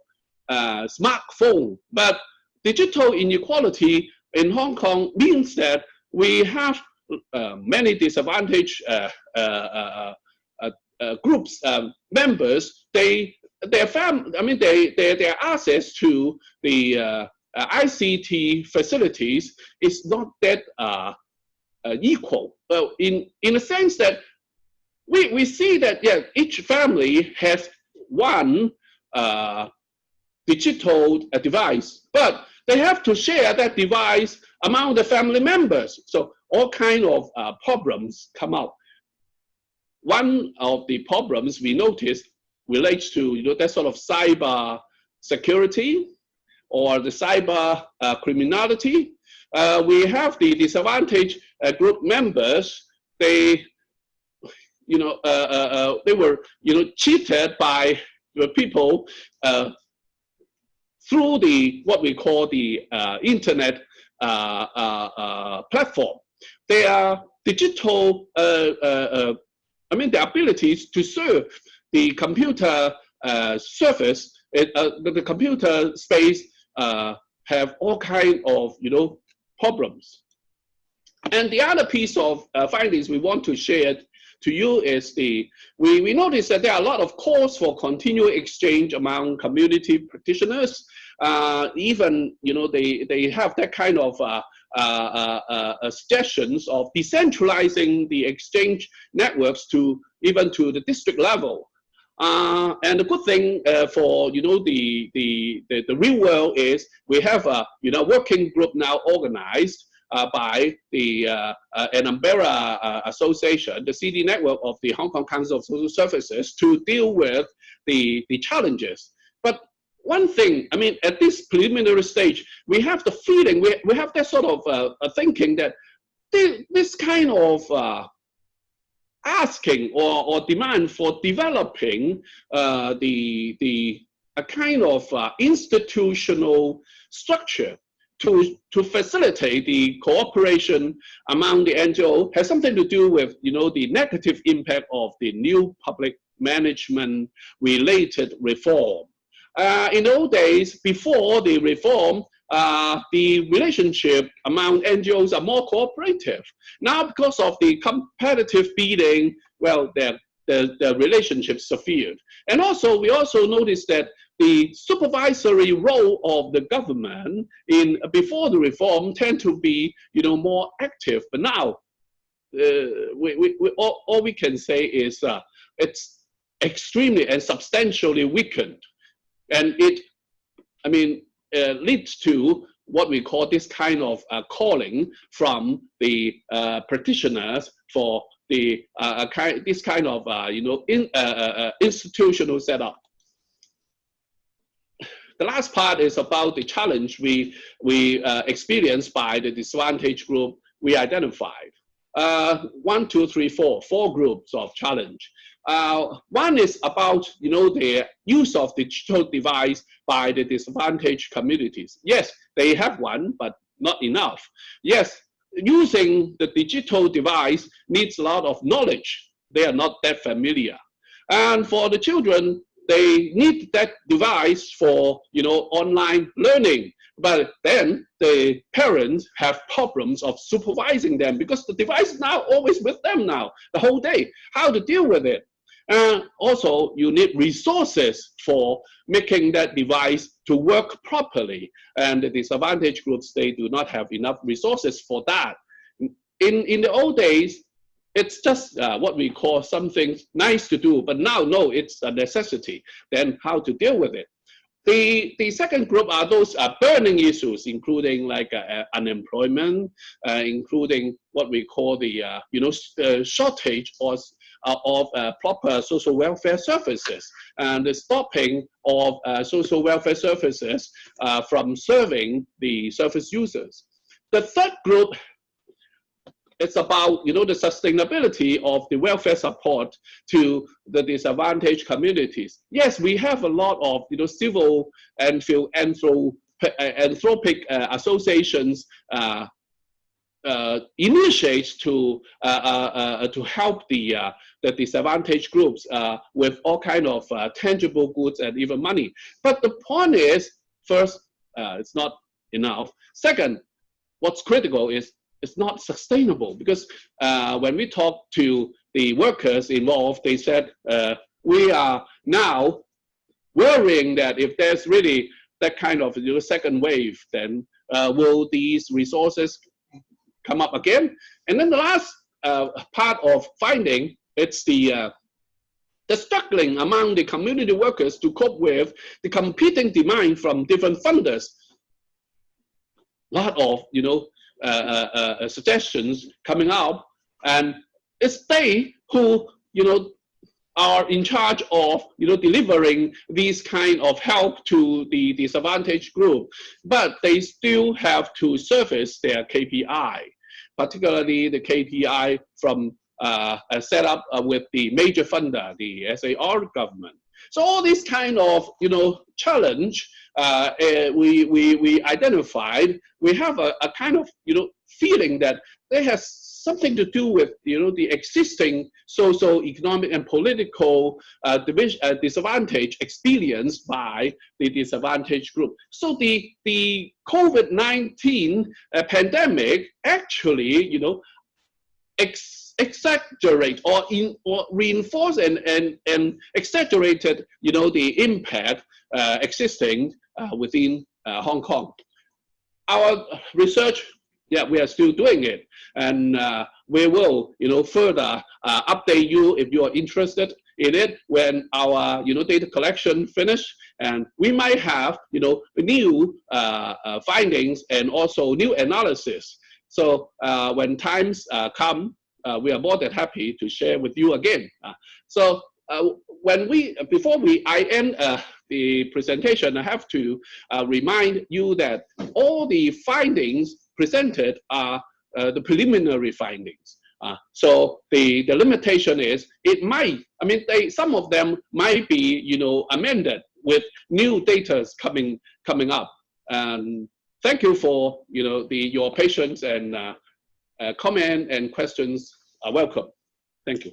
Speaker 9: smartphone, but digital inequality in Hong Kong means that we have many disadvantaged groups, members. Their access to the ICT facilities is not that equal. In a sense that we see that each family has one digital device, but they have to share that device among the family members. So all kind of problems come out. One of the problems we noticed relates to that sort of cyber security or the cyber criminality. We have the disadvantaged group members. They they were cheated by the people through what we call the internet platform. Their digital, the abilities to serve the computer surface, the computer space have all kinds of problems. And the other piece of findings we want to share to you is we noticed that there are a lot of calls for continual exchange among community practitioners. Even they have that kind of suggestions of decentralizing the exchange networks to even to the district level. And the good thing for the real world is we have a working group now organized by an umbrella association, the CD network of the Hong Kong Council of Social Services, to deal with the challenges. But one thing, at this preliminary stage, we have the feeling, we have that sort of thinking that this kind of asking or demand for developing a kind of institutional structure to facilitate the cooperation among the NGO has something to do with the negative impact of the new public management related reform. In the old days, before the reform, the relationship among NGOs are more cooperative. Now, because of the competitive bidding, well, the relationship severed. And also, we also noticed that the supervisory role of the government before the reform tend to be more active. But now, all we can say is it's extremely and substantially weakened, and it leads to what we call this kind of calling from the practitioners for the this kind of institutional setup. The last part is about the challenge we experienced by the disadvantaged group we identified. 1, 2, 3, 4 groups of challenge. One is about the use of digital device by the disadvantaged communities. Yes, they have one, but not enough. Yes, using the digital device needs a lot of knowledge. They are not that familiar. And for the children, they need that device for online learning. But then the parents have problems of supervising them because the device is now always with them now, the whole day. How to deal with it? And also, you need resources for making that device to work properly. And the disadvantaged groups, they do not have enough resources for that. In the old days, it's just what we call something nice to do, but now, no, it's a necessity. Then how to deal with it? The second group are those burning issues, including like unemployment, including what we call the shortage of proper social welfare services, and the stopping of social welfare services from serving the service users. The third group, it's about the sustainability of the welfare support to the disadvantaged communities. Yes, we have a lot of civil and philanthropic associations initiates to help the disadvantaged groups with all kind of tangible goods and even money. But the point is, first, it's not enough. Second, what's critical is it's not sustainable, because when we talk to the workers involved, they said, we are now worrying that if there's really that kind of second wave, then will these resources come up again? And then the last part of finding, it's the struggling among the community workers to cope with the competing demand from different funders. lot of suggestions coming up, and it's they who are in charge of delivering these kind of help to the disadvantaged group, but they still have to service their KPI, particularly the KPI from set up with the major funder, the SAR government. So all this kind of challenge we identified. We have a kind of feeling that they have something to do with the existing socio-economic and political disadvantage experienced by the disadvantaged group. So the COVID-19 pandemic actually exaggerate or reinforce and exaggerated the impact existing within Hong Kong. Our research, we are still doing it, and we will further update you if you are interested in it when our data collection finish, and we might have new findings and also new analysis. So when times come, we are more than happy to share with you again. Before I end the presentation, I have to remind you that all the findings presented are the preliminary findings. So the limitation is some of them might be amended with new data coming up. And thank you for your patience, and comment and questions are welcome. Thank you.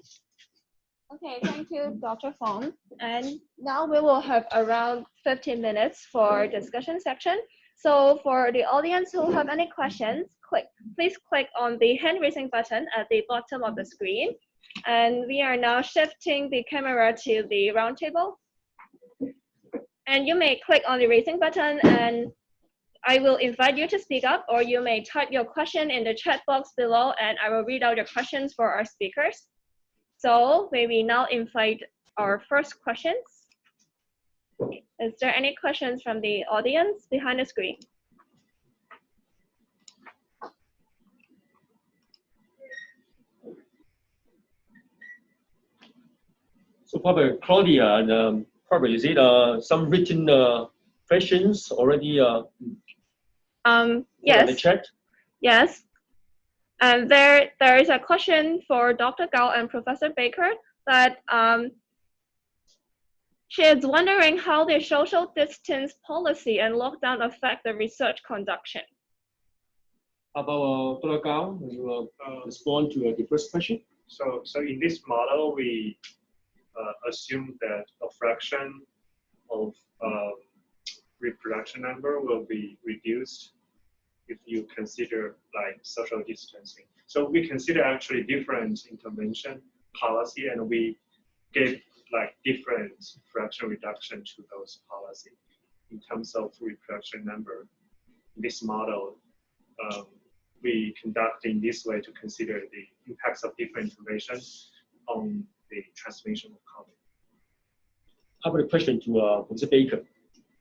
Speaker 1: Okay, thank you, Dr. Fong. And now we will have around 15 minutes for discussion section. So for the audience who have any questions, please click on the hand raising button at the bottom of the screen. And we are now shifting the camera to the round table. And you may click on the raising button and I will invite you to speak up, or you may type your question in the chat box below and I will read out your questions for our speakers. So may we now invite our first questions. Is there any questions from the audience behind the screen?
Speaker 2: So probably Claudia, probably is it some written questions already
Speaker 1: Yes.
Speaker 2: in the chat?
Speaker 1: Yes. And there is a question for Dr. Gao and Professor Baker that she is wondering how the social distance policy and lockdown affect the research conduction.
Speaker 2: How about Dr. Gao, you will respond to the first question?
Speaker 7: So in this model, we assume that a fraction of reproduction number will be reduced if you consider like social distancing. So we consider actually different intervention policy, and we gave like different fraction reduction to those policy in terms of reproduction number. In this model, we conduct in this way to consider the impacts of different interventions on the transmission of COVID.
Speaker 2: How about a question to Professor Baker?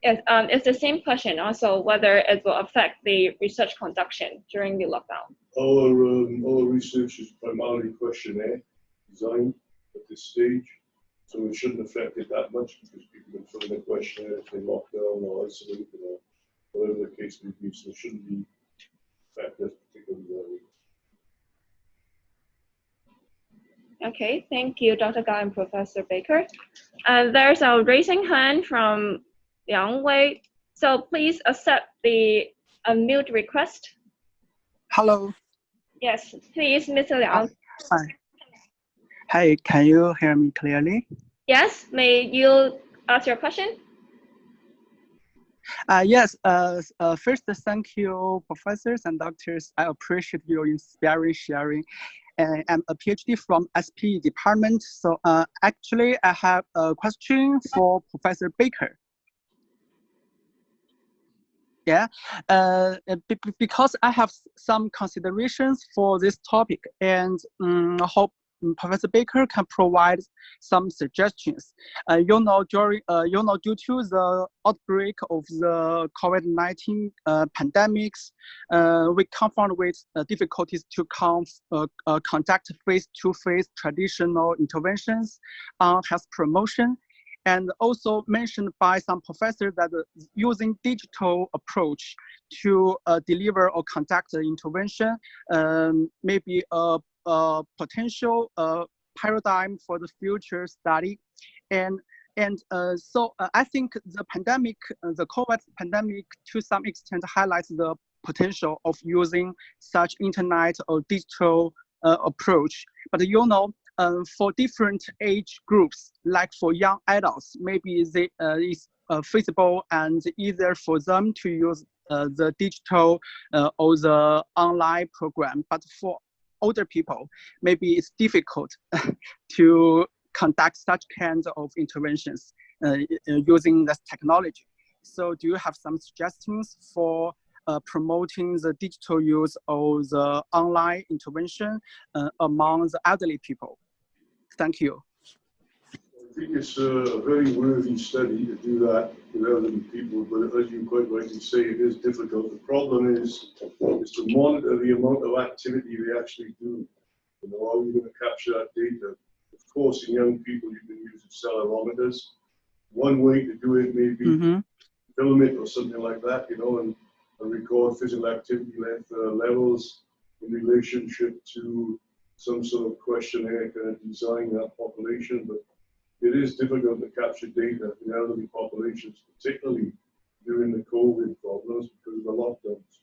Speaker 1: Yes, it's the same question also, whether it will affect the research conduction during the lockdown.
Speaker 5: Our research is primarily questionnaire design at this stage, so it shouldn't affect it that much because people can fill in a questionnaire if they lock down or isolate or whatever the case may be, so it shouldn't be affected particularly.
Speaker 1: Okay, thank you, Dr. Gao and Professor Baker. And there's a raising hand from Yang Wei. So please accept the unmute request.
Speaker 10: Hello.
Speaker 1: Yes, please, Mr. Liang.
Speaker 10: Hi. Hi, can you hear me clearly?
Speaker 1: Yes, may you ask your question?
Speaker 10: Yes, first, thank you, professors and doctors. I appreciate your inspiring sharing. I'm a PhD from SP department. So actually, I have a question for Professor Baker. Yeah, because I have some considerations for this topic and hope Professor Baker can provide some suggestions. Due to the outbreak of the COVID-19 pandemics, we confront with difficulties to conduct face-to-face traditional interventions on health promotion, and also mentioned by some professors that using digital approach to deliver or conduct the intervention may be a potential paradigm for the future study. So I think the pandemic, the COVID pandemic, to some extent highlights the potential of using such internet or digital approach. But for different age groups, like for young adults, maybe it's feasible and easier for them to use the digital or the online program. But for older people, maybe it's difficult to conduct such kinds of interventions using this technology. So do you have some suggestions for promoting the digital use or the online intervention among the elderly people? Thank you.
Speaker 5: I think it's a very worthy study to do that with elderly people, but as you quite rightly say, it is difficult. The problem is to monitor the amount of activity they actually do. How are you going to capture that data? Of course, in young people, you can use accelerometers. One way to do it may be film it or something like that, and record physical activity levels in relationship to some sort of questionnaire kind of design that population. But it is difficult to capture data in elderly populations, particularly during the COVID problems because of the lockdowns.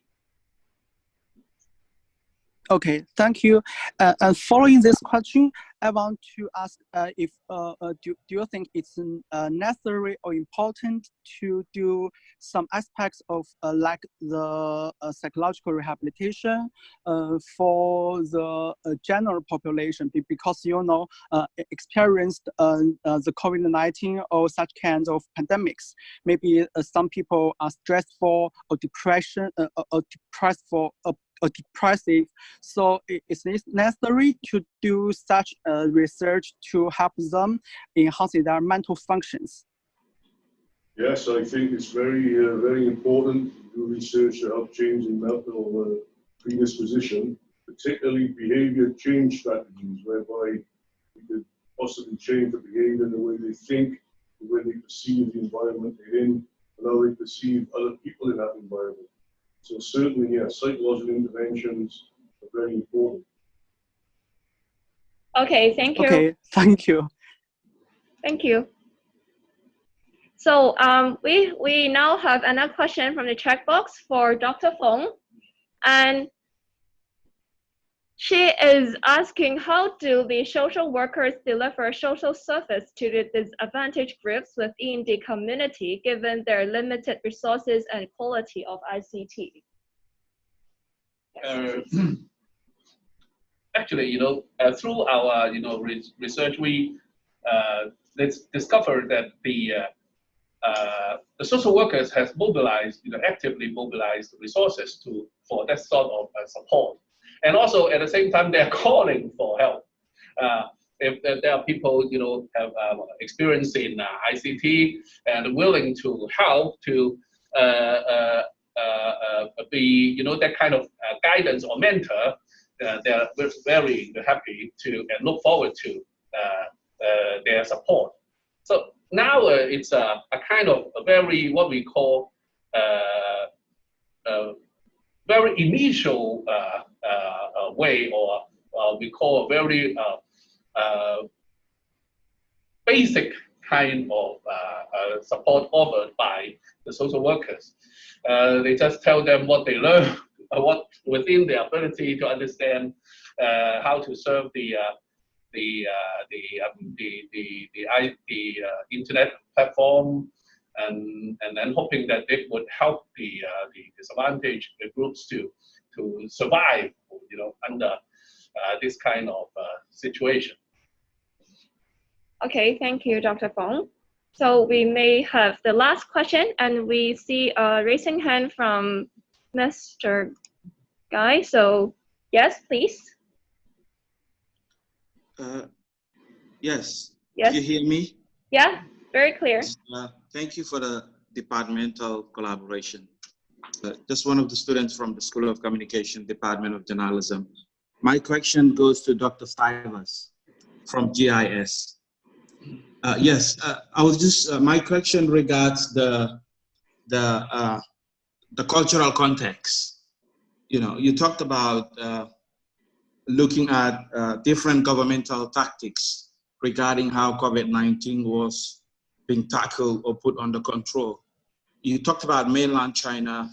Speaker 10: Okay, thank you. And following this question, I want to ask if do you think it's necessary or important to do some aspects of like the psychological rehabilitation for the general population, because experienced the COVID-19 or such kinds of pandemics. Maybe some people are stressful or depression or depressive. So it's necessary to do such research to help them enhance their mental functions.
Speaker 5: Yes, I think it's very, very important to do research to help change in mental predisposition, particularly behavior change strategies, whereby we could possibly change the behavior, the way they think, the way they perceive the environment they're in, and how they perceive other people in that environment. So certainly, yes, psychological interventions are very important.
Speaker 1: Okay, thank you.
Speaker 10: Okay, thank you.
Speaker 1: Thank you. So we now have another question from the chat box for Dr. Feng, and she is asking, how do the social workers deliver social service to the disadvantaged groups within the community, given their limited resources and quality of ICT?
Speaker 9: Actually, through our research, we discovered that the social workers has mobilized, actively mobilized resources for that sort of support, and also at the same time they're calling for help. If there are people have experience in ICT and willing to help to be that kind of guidance or mentor, they're very happy to and look forward to their support. So now it's a kind of a very, what we call very initial way, or we call a very basic kind of support offered by the social workers. They just tell them what they learn, what within their ability to understand how to serve the internet platform, and then hoping that it would help the disadvantaged groups to survive, under this kind of situation.
Speaker 1: Okay, thank you, Dr. Feng. So we may have the last question, and we see a raising hand from Mr. Guy. So yes, please.
Speaker 11: Yes.
Speaker 1: Yes.
Speaker 11: Do you hear me?
Speaker 1: Yeah, very clear.
Speaker 11: Thank you for the departmental collaboration. Just one of the students from the School of Communication, Department of Journalism. My question goes to Dr. STIVAS from GIS. Yes, I was just, my question regards the cultural context. You know, you talked about looking at different governmental tactics regarding how COVID-19 was being tackled or put under control. You talked about mainland China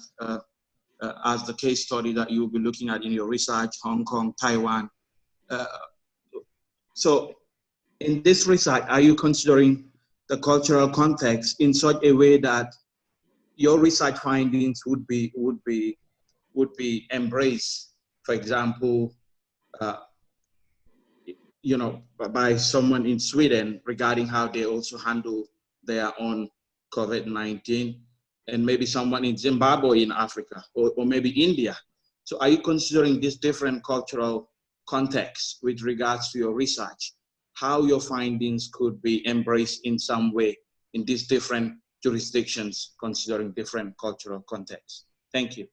Speaker 11: as the case study that you will be looking at in your research, Hong Kong, Taiwan. So in this research, are you considering the cultural context in such a way that your research findings would be embraced, for example, you know, by someone in Sweden regarding how they also handle their own COVID-19, and maybe someone in Zimbabwe in Africa, or maybe India. So are you considering this different cultural context with regards to your research, how your findings could be embraced in some way in these different jurisdictions, considering different cultural contexts? Thank you.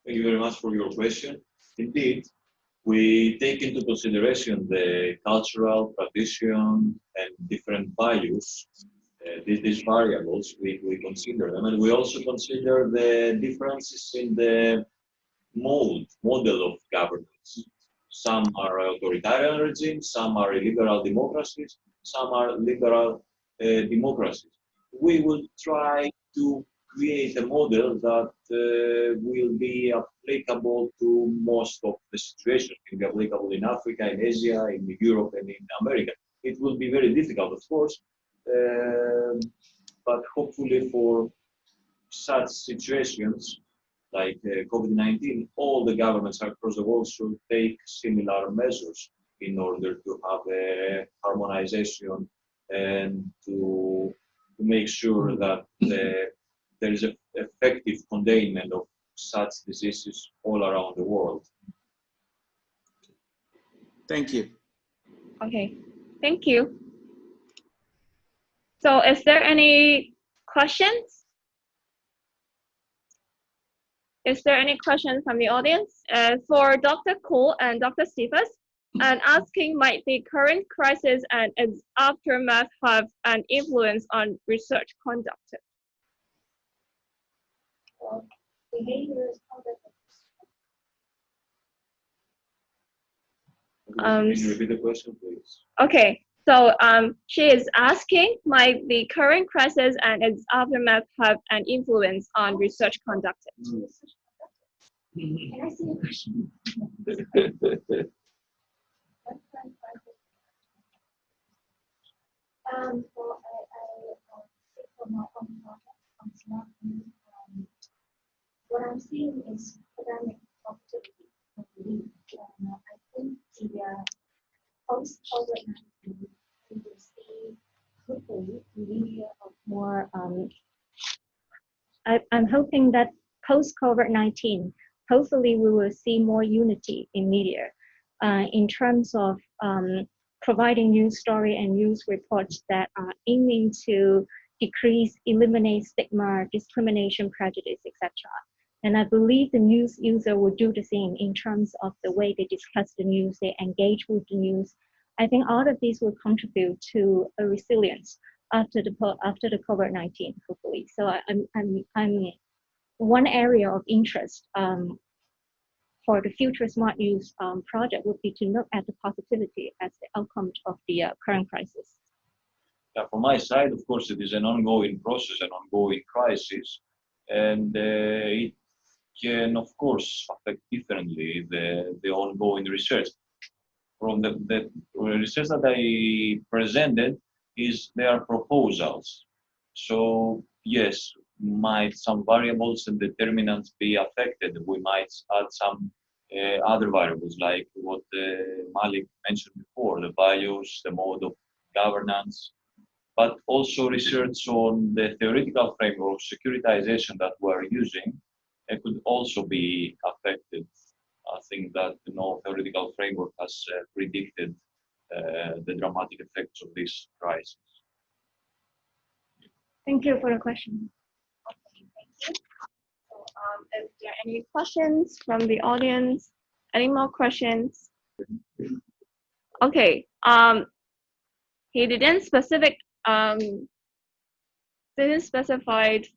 Speaker 4: Thank you very much for your question. Indeed, we take into consideration the cultural tradition and different values. These variables, we consider them, and we also consider the differences in the model of governance. Some are authoritarian regimes, some are liberal democracies, some are liberal democracies. We will try to create a model that will be applicable to most of the situations. It can be applicable in Africa, in Asia, in Europe, and in America. It will be very difficult, of course, but hopefully for such situations like COVID-19, all the governments across the world should take similar measures in order to have a harmonization and to make sure that there is an effective containment of such diseases all around the world.
Speaker 11: Thank you.
Speaker 1: Okay, thank you. So is there any questions? Is there any questions from the audience? For Dr. Kwok and Dr. STIVAS, and asking, might the current crisis and its aftermath have an influence on research conducted?
Speaker 4: Can you repeat the question, please?
Speaker 1: Okay, so she is asking, might the current crisis and its aftermath have an influence on research conducted?
Speaker 3: Can I see a question? What I'm seeing is academic activity, I believe. I think the post-COVID-19, we will see hopefully media of more. I'm hoping that post-COVID-19, hopefully we will see more unity in media in terms of providing news story and news reports that are aiming to decrease, eliminate stigma, discrimination, prejudice, etc. And I believe the news user will do the same in terms of the way they discuss the news, they engage with the news. I think all of these will contribute to a resilience after the COVID-19, hopefully. So I'm one area of interest for the future smart news project would be to look at the positivity as the outcome of the current crisis.
Speaker 4: Yeah, from my side, of course, it is an ongoing process, an ongoing crisis, and it can, of course, affect differently the ongoing research. From the research that I presented, there are proposals. So yes, might some variables and determinants be affected? We might add some other variables like what Malik mentioned before, the values, the mode of governance, but also research on the theoretical framework of securitization that we're using could also be affected. I think that no theoretical framework has predicted the dramatic effects of this crisis.
Speaker 1: Thank you for the question. Is there any questions from the audience? Any more questions? Okay. He didn't specify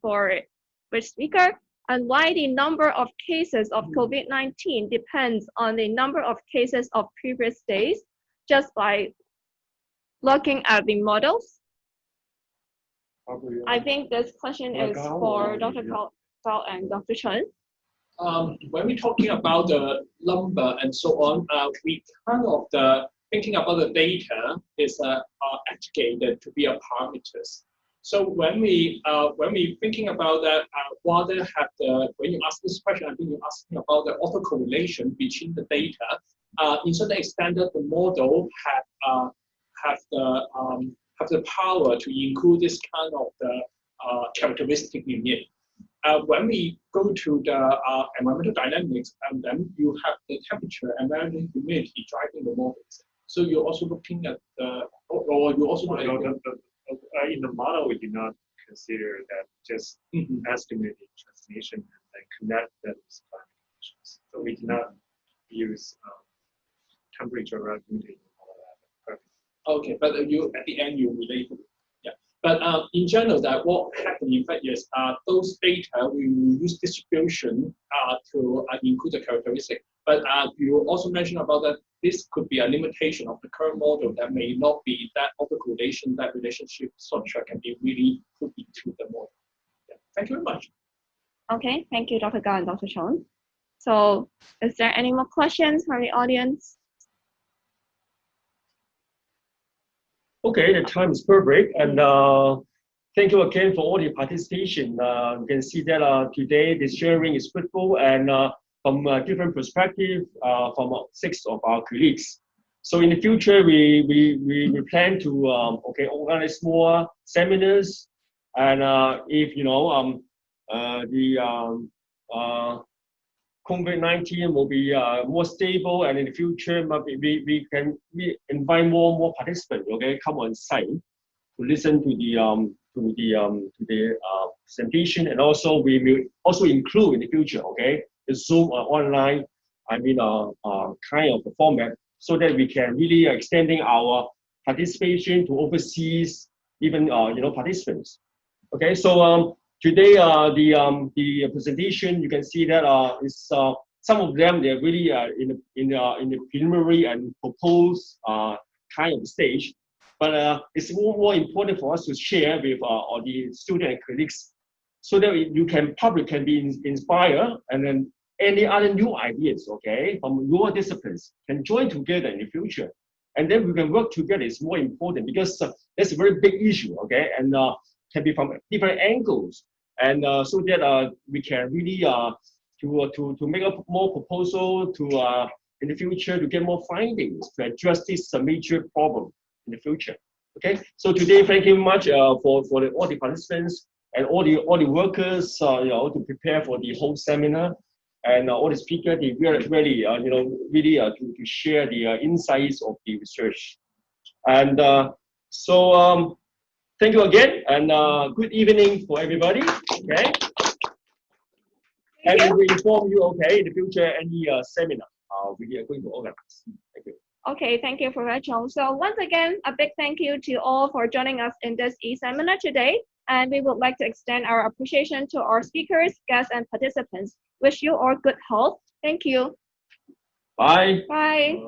Speaker 1: for which speaker, and why the number of cases of COVID-19 depends on the number of cases of previous days, just by looking at the models. I think this question is for Dr. Kwok and Dr. CHUN.
Speaker 6: When we're talking about the number and so on, we kind of thinking about the data is aggregated to be a parameters. So when we thinking about that, rather have when you ask this question, I think you're asking about the autocorrelation between the data. In certain extent, that the model have the power to include this kind of the characteristic unit. When we go to the environmental dynamics, and then you have the temperature and environmental humidity driving the models. So you're also looking at or you also
Speaker 7: in the model, we do not consider that just estimating transmission and then connect them with climate conditions. So we do not use temperature humidity and all that.
Speaker 6: Okay, but you at the end you relate to it. Yeah. But in general, that what happened in fact is those data we will use distribution to include the characteristic. But you also mentioned about that this could be a limitation of the current model that may not be that autocorrelation, that relationship structure can be really put into the model. Yeah. Thank you very much.
Speaker 1: Okay, thank you, Dr. Gao and Dr. CHUN. So is there any more questions from the audience?
Speaker 2: Okay, the time is perfect, and thank you again for all the participation. You can see that today the sharing is fruitful and from a different perspective from 6 of our colleagues. So in the future, we plan to organize more seminars, and if COVID-19 will be more stable, and in the future, we can invite more participants. Okay, come on site to listen to the presentation, and also we will also include in the future. Okay, the Zoom or online, kind of the format, so that we can really extending our participation to overseas, even participants. Okay, so today the presentation, you can see that is some of them they're really in the preliminary and proposed kind of stage, but it's more important for us to share with all the student and colleagues, so that public can be inspired, and then any other new ideas, okay, from your disciplines can join together in the future, and then we can work together. It's more important because that's a very big issue, okay, and can be from different angles, and so that we can really to make up more proposal to in the future to get more findings to address this major problem in the future. Okay, so today thank you very much for all the participants and all the workers to prepare for the whole seminar, and all the speakers, they really to share the insights of the research. And so thank you again, and good evening for everybody. Okay, and we will inform you, okay, in the future any seminar we are going to organize. Thank you.
Speaker 1: Okay, thank you for Rachel. So once again, a big thank you to all for joining us in this e-seminar today. And we would like to extend our appreciation to our speakers, guests, and participants. Wish you all good health. Thank you.
Speaker 2: Bye.
Speaker 1: Bye.